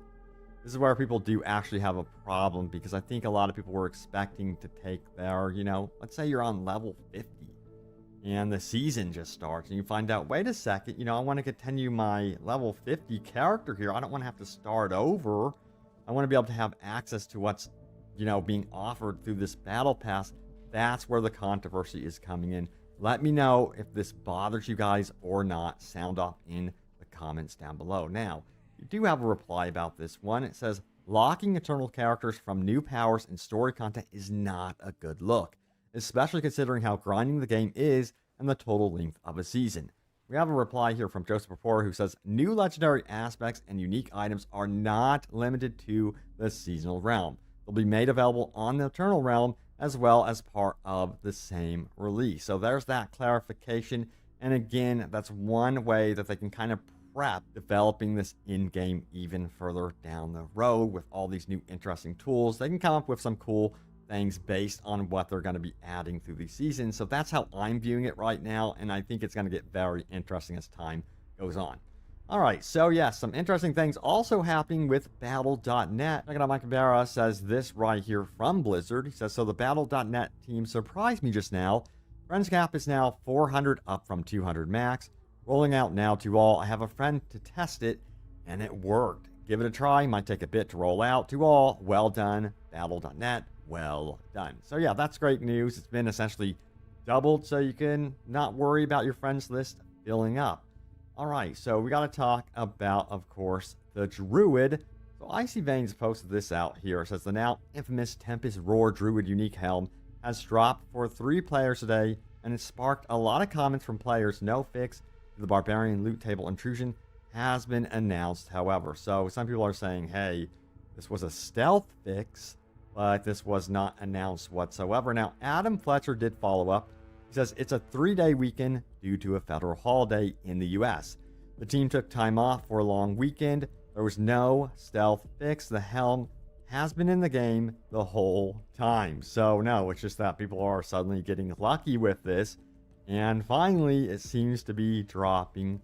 This is where people do actually have a problem, because I think a lot of people were expecting to take their, let's say you're on level 50 and the season just starts and you find out, wait a second, I want to continue my level 50 character here. I don't want to have to start over. I want to be able to have access to what's, being offered through this battle pass. That's where the controversy is coming in. Let me know if this bothers you guys or not. Sound off in the comments down below. Now, you do have a reply about this one. It says, locking eternal characters from new powers and story content is not a good look, especially considering how grinding the game is and the total length of a season. We have a reply here from Joseph Apora, who says, new legendary aspects and unique items are not limited to the seasonal realm. They'll be made available on the Eternal Realm as well as part of the same release. So there's that clarification. And again, that's one way that they can kind of prep developing this in-game even further down the road with all these new interesting tools. They can come up with some cool things based on what they're going to be adding through the season. So that's how I'm viewing it right now, and I think it's going to get very interesting as time goes on. All right, so yeah, some interesting things also happening with Battle.net. Check it out, Mike Barra says this right here from Blizzard. He says, so the Battle.net team surprised me just now. Friends cap is now 400 up from 200 max. Rolling out now to all. I have a friend to test it, and it worked. Give it a try. Might take a bit to roll out to all. Well done, Battle.net. Well done. So yeah, that's great news. It's been essentially doubled, so you can not worry about your friends list filling up. All right, so we got to talk about, of course, the Druid. So Icy Veins posted this out here. It says the now infamous Tempest Roar Druid unique helm has dropped for 3 players today, and it sparked a lot of comments from players. No fix to the Barbarian loot table intrusion has been announced, however. So some people are saying, hey, this was a stealth fix, but this was not announced whatsoever. Now, Adam Fletcher did follow up. He says it's a 3-day weekend due to a federal holiday in the US. The team took time off for a long weekend. There was no stealth fix. The helm has been in the game the whole time. So no, it's just that people are suddenly getting lucky with this. And finally, it seems to be dropping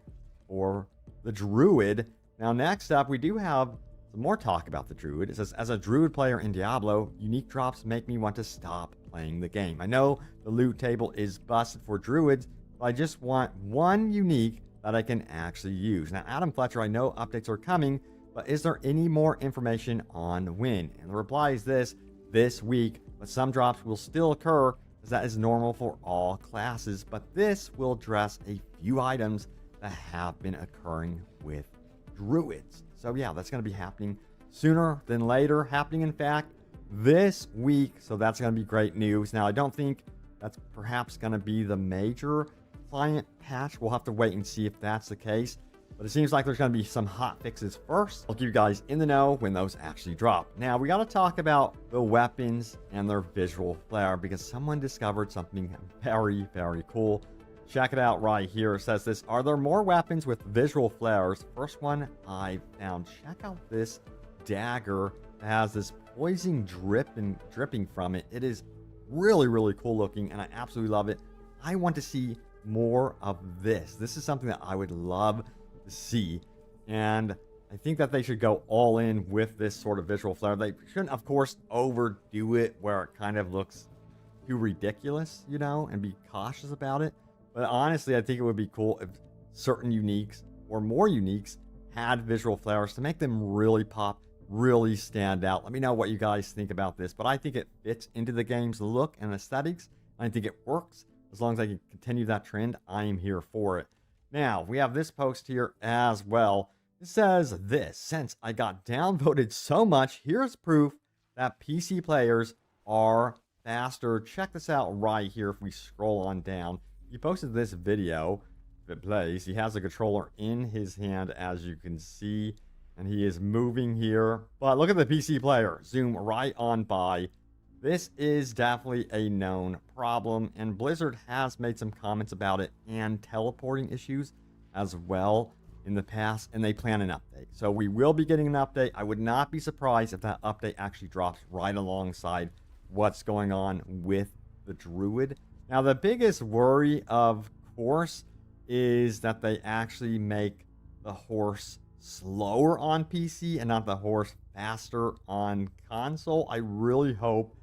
for the Druid. Now, next up, we do have some more talk about the Druid. It says, as a Druid player in Diablo, unique drops make me want to stop playing the game. I know the loot table is busted for Druids, but I just want one unique that I can actually use. Now, Adam Fletcher, I know updates are coming, but is there any more information on when? And the reply is this week, but some drops will still occur, as that is normal for all classes, but this will address a few items that have been occurring with Druids. So yeah, that's going to be happening sooner than later. Happening, in fact, this week. So that's going to be great news. Now, I don't think that's perhaps going to be the major client patch. We'll have to wait and see if that's the case. But it seems like there's going to be some hot fixes first. I'll keep you guys in the know when those actually drop. Now, we got to talk about the weapons and their visual flare, because someone discovered something very, very cool. Check it out right here. It says this: are there more weapons with visual flares? First one I found. Check out this dagger that has this poison dripping from it. It is really, really cool looking, and I absolutely love it. I want to see more of this. This is something that I would love to see, and I think that they should go all in with this sort of visual flare. They shouldn't, of course, overdo it where it kind of looks too ridiculous, you know, and be cautious about it. But honestly, I think it would be cool if certain uniques or more uniques had visual flares to make them really pop, really stand out. Let me know what you guys think about this, but I think it fits into the game's look and aesthetics. I think it works. As long as I can continue that trend, I am here for it. Now, we have this post here as well. It says this: since I got downvoted so much, here's proof that PC players are faster. Check this out right here if we scroll on down. He posted this video. If it plays, he has a controller in his hand, as you can see, and he is moving here. But look at the PC player. Zoom right on by. This is definitely a known problem, and Blizzard has made some comments about it and teleporting issues as well in the past, and they plan an update. So we will be getting an update. I would not be surprised if that update actually drops right alongside what's going on with the Druid. Now, the biggest worry, of course, is that they actually make the horse slower on PC and not the horse faster on console. I really hope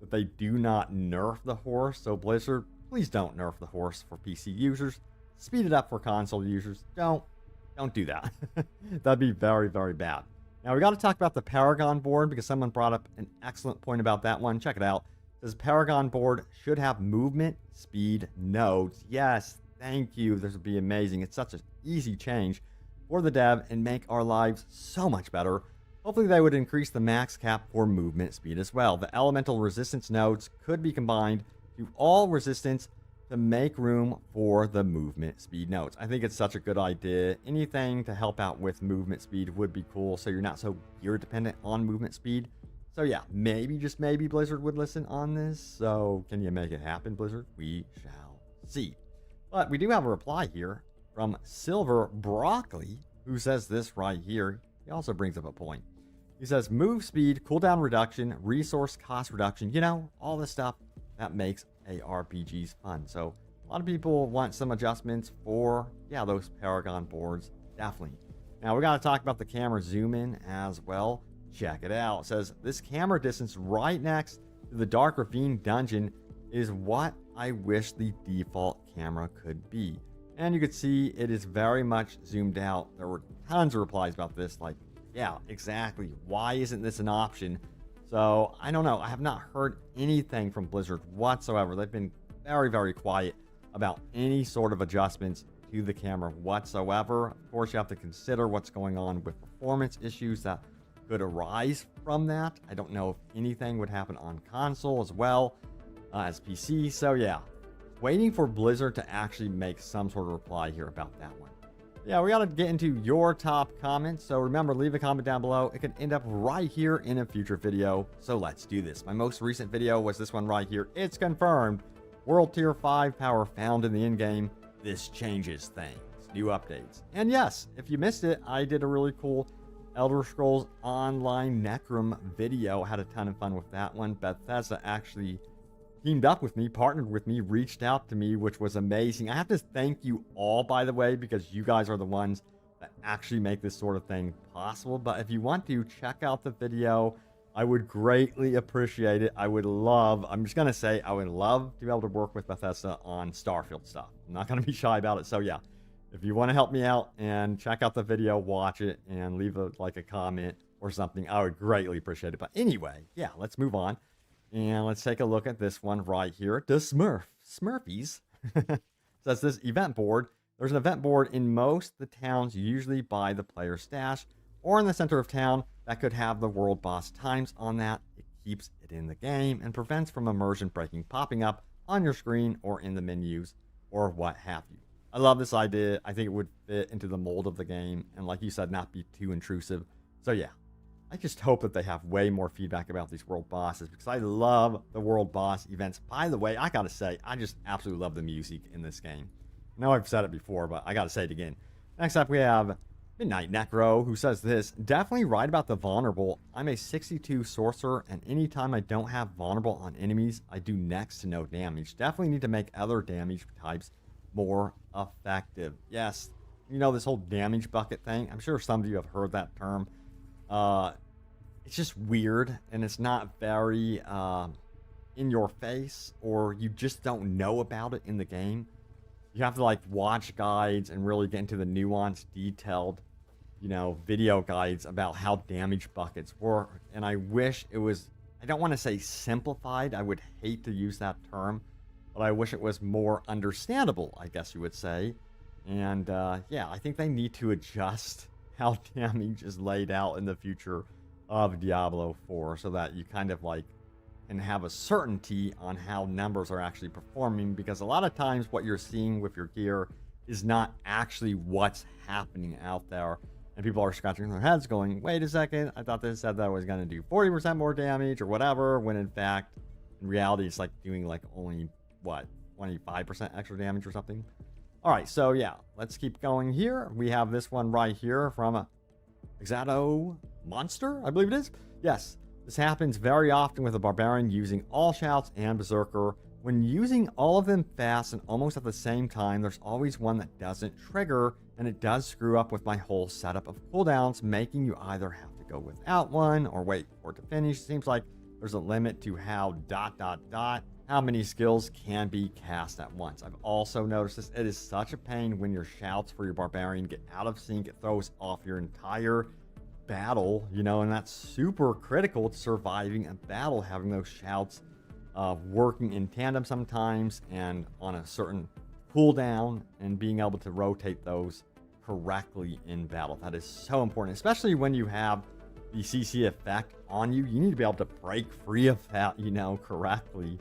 that they do not nerf the horse. So Blizzard, please don't nerf the horse for PC users. Speed it up for console users. Don't do that. That'd be very, very bad. Now, we got to talk about the Paragon board, because someone brought up an excellent point about that one. Check it out. This Paragon board should have movement speed nodes. Yes, thank you. This would be amazing. It's such an easy change for the dev and make our lives so much better. Hopefully they would increase the max cap for movement speed as well. The elemental resistance nodes could be combined to all resistance to make room for the movement speed nodes. I think it's such a good idea. Anything to help out with movement speed would be cool, so you're not so gear dependent on movement speed. So yeah, maybe, just maybe, Blizzard would listen on this. So can you make it happen, Blizzard? We shall see. But we do have a reply here from Silver Broccoli, who says this right here. He also brings up a point. He says move speed, cooldown reduction, resource cost reduction, you know, all the stuff that makes ARPGs fun. So a lot of people want some adjustments for, yeah, those Paragon boards, definitely. Now we got to talk about the camera zoom in as well. Check it out. It says this camera distance right next to the Dark Ravine dungeon is what I wish the default camera could be. And you can see it is very much zoomed out. There were tons of replies about this, like, yeah, exactly. Why isn't this an option? So I don't know. I have not heard anything from Blizzard whatsoever. They've been very, very quiet about any sort of adjustments to the camera whatsoever. Of course, you have to consider what's going on with performance issues that could arise from that. I don't know if anything would happen on console as well as PC. So yeah, waiting for Blizzard to actually make some sort of reply here about that one. Yeah, we got to get into your top comments. So remember, leave a comment down below. It could end up right here in a future video. So let's do this. My most recent video was this one right here. It's confirmed. World Tier 5 power found in the in-game. This changes things. New updates. And yes, if you missed it, I did a really cool Elder Scrolls Online Necrom video. Had a ton of fun with that one. Bethesda actually teamed up with me, partnered with me, reached out to me, which was amazing. I have to thank you all, by the way, because you guys are the ones that actually make this sort of thing possible. But if you want to, check out the video. I would greatly appreciate it. I would love, I'm just going to say, I would love to be able to work with Bethesda on Starfield stuff. I'm not going to be shy about it. So yeah, if you want to help me out and check out the video, watch it, and leave a comment or something, I would greatly appreciate it. But anyway, yeah, let's move on. And let's take a look at this one right here. The Smurfies says this event board. There's an event board in most the towns, usually by the player stash or in the center of town, that could have the world boss times on that. It keeps it in the game and prevents from immersion breaking popping up on your screen or in the menus or what have you. I love this idea. I think it would fit into the mold of the game and, like you said, not be too intrusive. So yeah, I just hope that they have way more feedback about these world bosses because I love the world boss events. By the way, I gotta say, I just absolutely love the music in this game. I know I've said it before, but I gotta say it again. Next up, we have Midnight Necro, who says this. Definitely right about the vulnerable. I'm a 62 sorcerer, and anytime I don't have vulnerable on enemies, I do next to no damage. Definitely need to make other damage types more effective. Yes, you know, this whole damage bucket thing. I'm sure some of you have heard that term. It's just weird, and it's not very in your face, or you just don't know about it in the game. You have to like watch guides and really get into the nuanced, detailed, you know, video guides about how damage buckets work. And I wish it was, I don't want to say simplified. I would hate to use that term, but I wish it was more understandable, I guess you would say. And yeah, I think they need to adjust how damage is laid out in the future of Diablo 4 so that you kind of like can have a certainty on how numbers are actually performing, because a lot of times what you're seeing with your gear is not actually what's happening out there, and people are scratching their heads going, wait a second, I thought this said that I was going to do 40% more damage or whatever, when in fact in reality it's like doing like only what, 25% extra damage or something. All right, so yeah, let's keep going here. We have this one right here from Exato Monster, I believe it is. Yes, this happens very often with a barbarian using all shouts and berserker. When using all of them fast and almost at the same time, there's always one that doesn't trigger, and it does screw up with my whole setup of cooldowns, making you either have to go without one or wait for it to finish. Seems like there's a limit to how ... how many skills can be cast at once. I've also noticed this. It is such a pain when your shouts for your barbarian get out of sync. It throws off your entire battle, you know, and that's super critical to surviving a battle, having those shouts working in tandem sometimes and on a certain cooldown and being able to rotate those correctly in battle. That is so important, especially when you have the CC effect on you. You need to be able to break free of that, you know, correctly.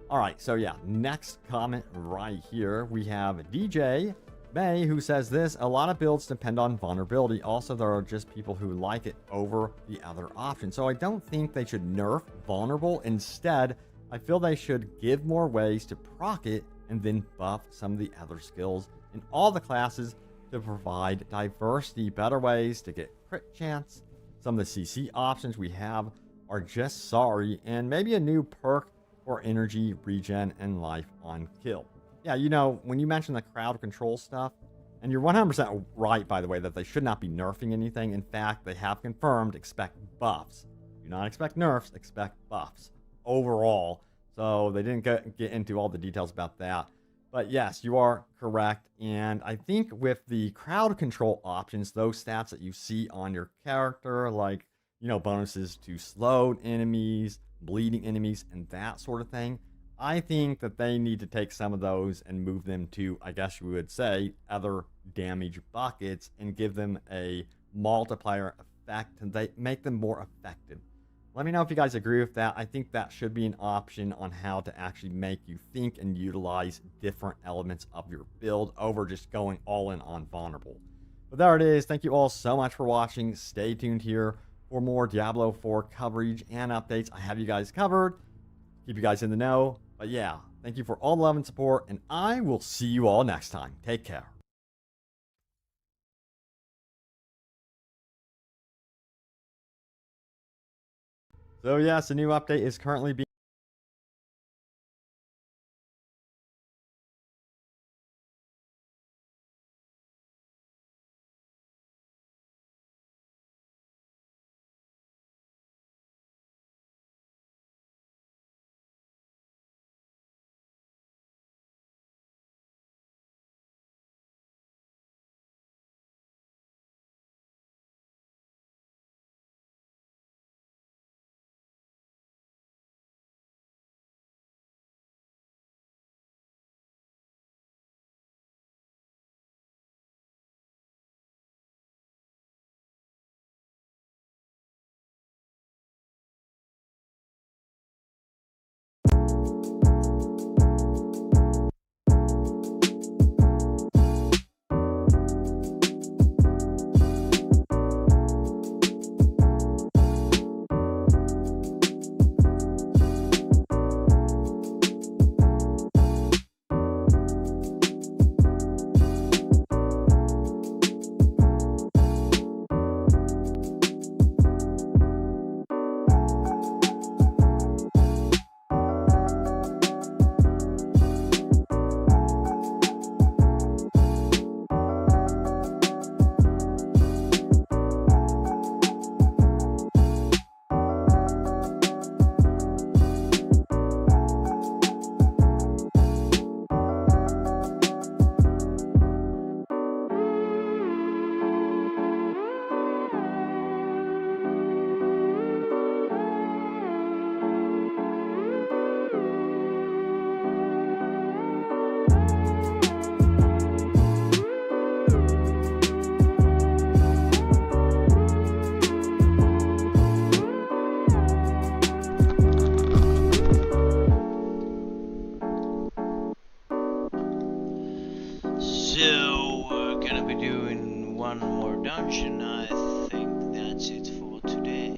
All right, so yeah, next comment right here, we have DJ May, who says this. A lot of builds depend on vulnerability. Also, there are just people who like it over the other option. So I don't think they should nerf vulnerable. Instead, I feel they should give more ways to proc it and then buff some of the other skills in all the classes to provide diversity, better ways to get crit chance, Some of the CC options we have are just sorry, and maybe a new perk for energy, regen, and life on kill. Yeah, you know, when you mention the crowd control stuff, and you're 100% right, by the way, that they should not be nerfing anything. In fact, they have confirmed expect buffs. Do not expect nerfs, expect buffs overall. So they didn't get into all the details about that. But yes, you are correct. And I think with the crowd control options, those stats that you see on your character, like, you know, bonuses to slowed enemies, bleeding enemies, and that sort of thing, I think that they need to take some of those and move them to, I guess you would say, other damage buckets and give them a multiplier effect, and they make them more effective. Let me know if you guys agree with that. I think that should be an option on how to actually make you think and utilize different elements of your build over just going all in on vulnerable. But there it is. Thank you all so much for watching. Stay tuned here for more Diablo 4 coverage and updates. I have you guys covered. Keep you guys in the know. But yeah, thank you for all the love and support, and I will see you all next time. Take care. So yes, a new update is currently being So we're gonna be doing one more dungeon. I think that's it for today.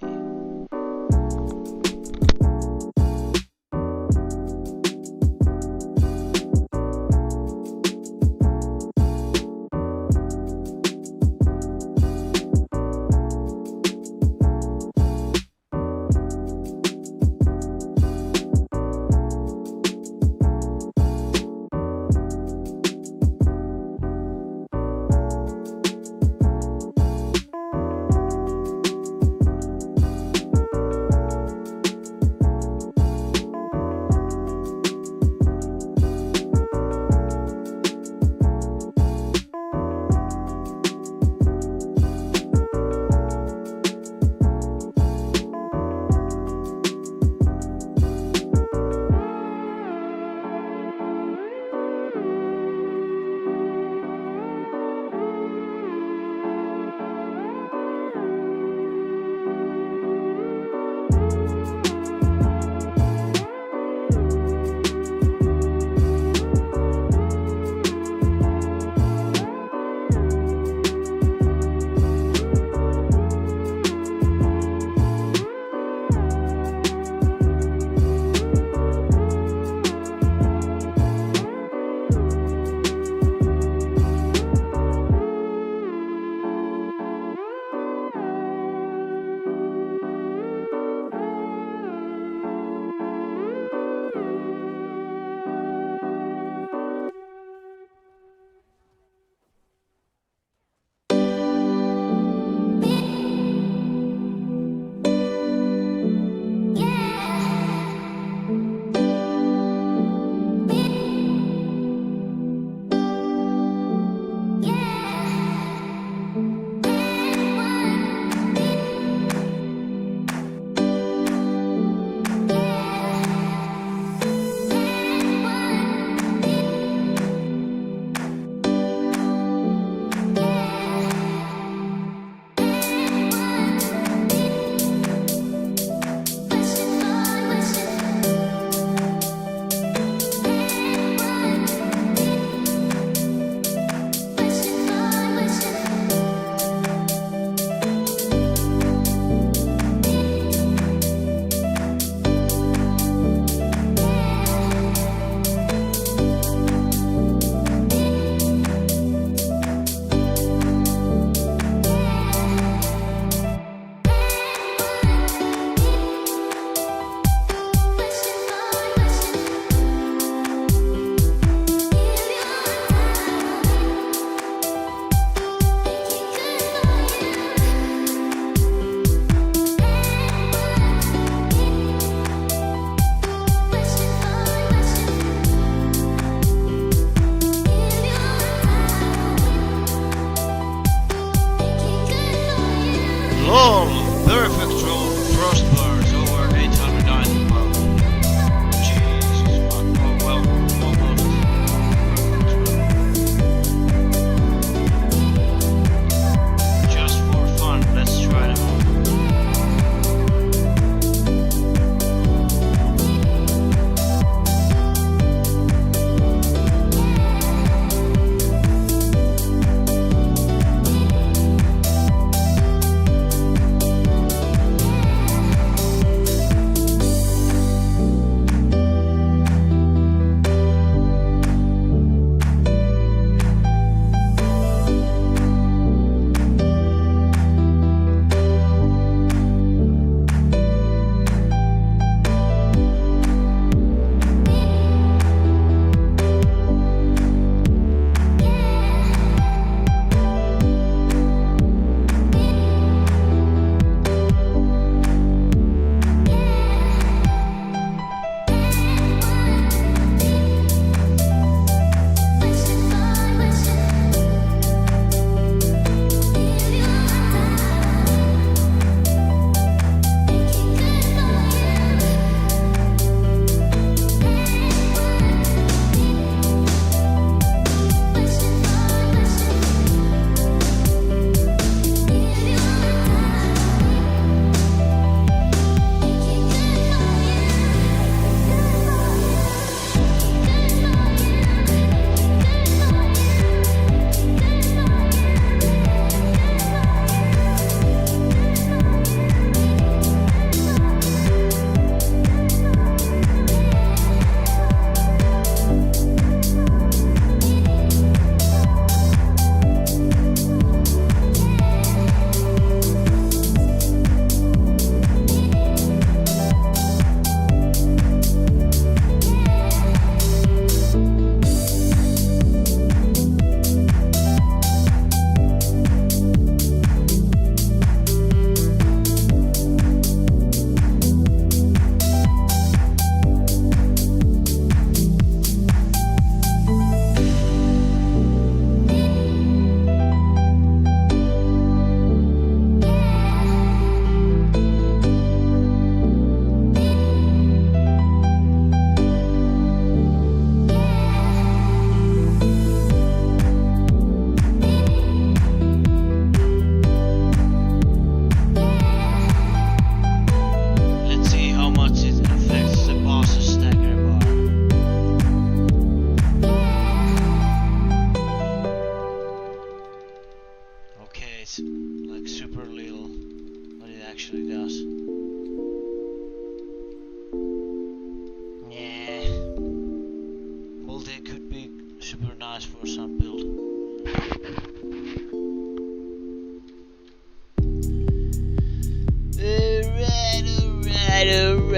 ask for some build.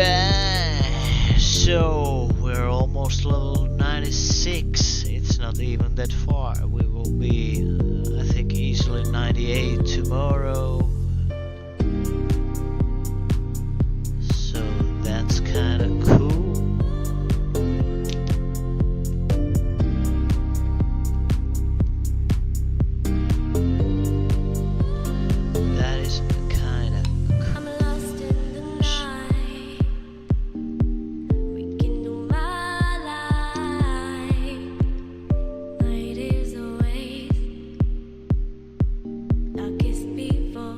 Alright. So we're almost level 96. It's not even that far. We will be, I think, easily 98 tomorrow. So that's kind of cool. That is kind of cool. I'm lost in the night. Rekindle my light. Night is always darkest before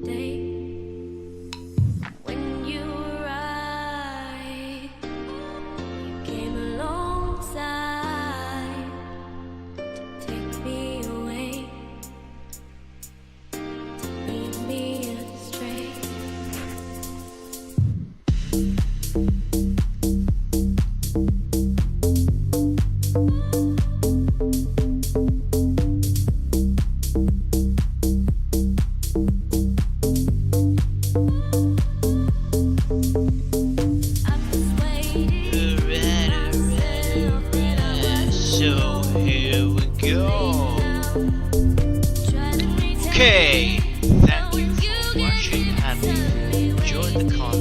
day. When you arrived, you came alongside to take me away, lead me astray. I've persuaded myself that I was So here we go. Okay, thank you for watching and if you enjoyed the content,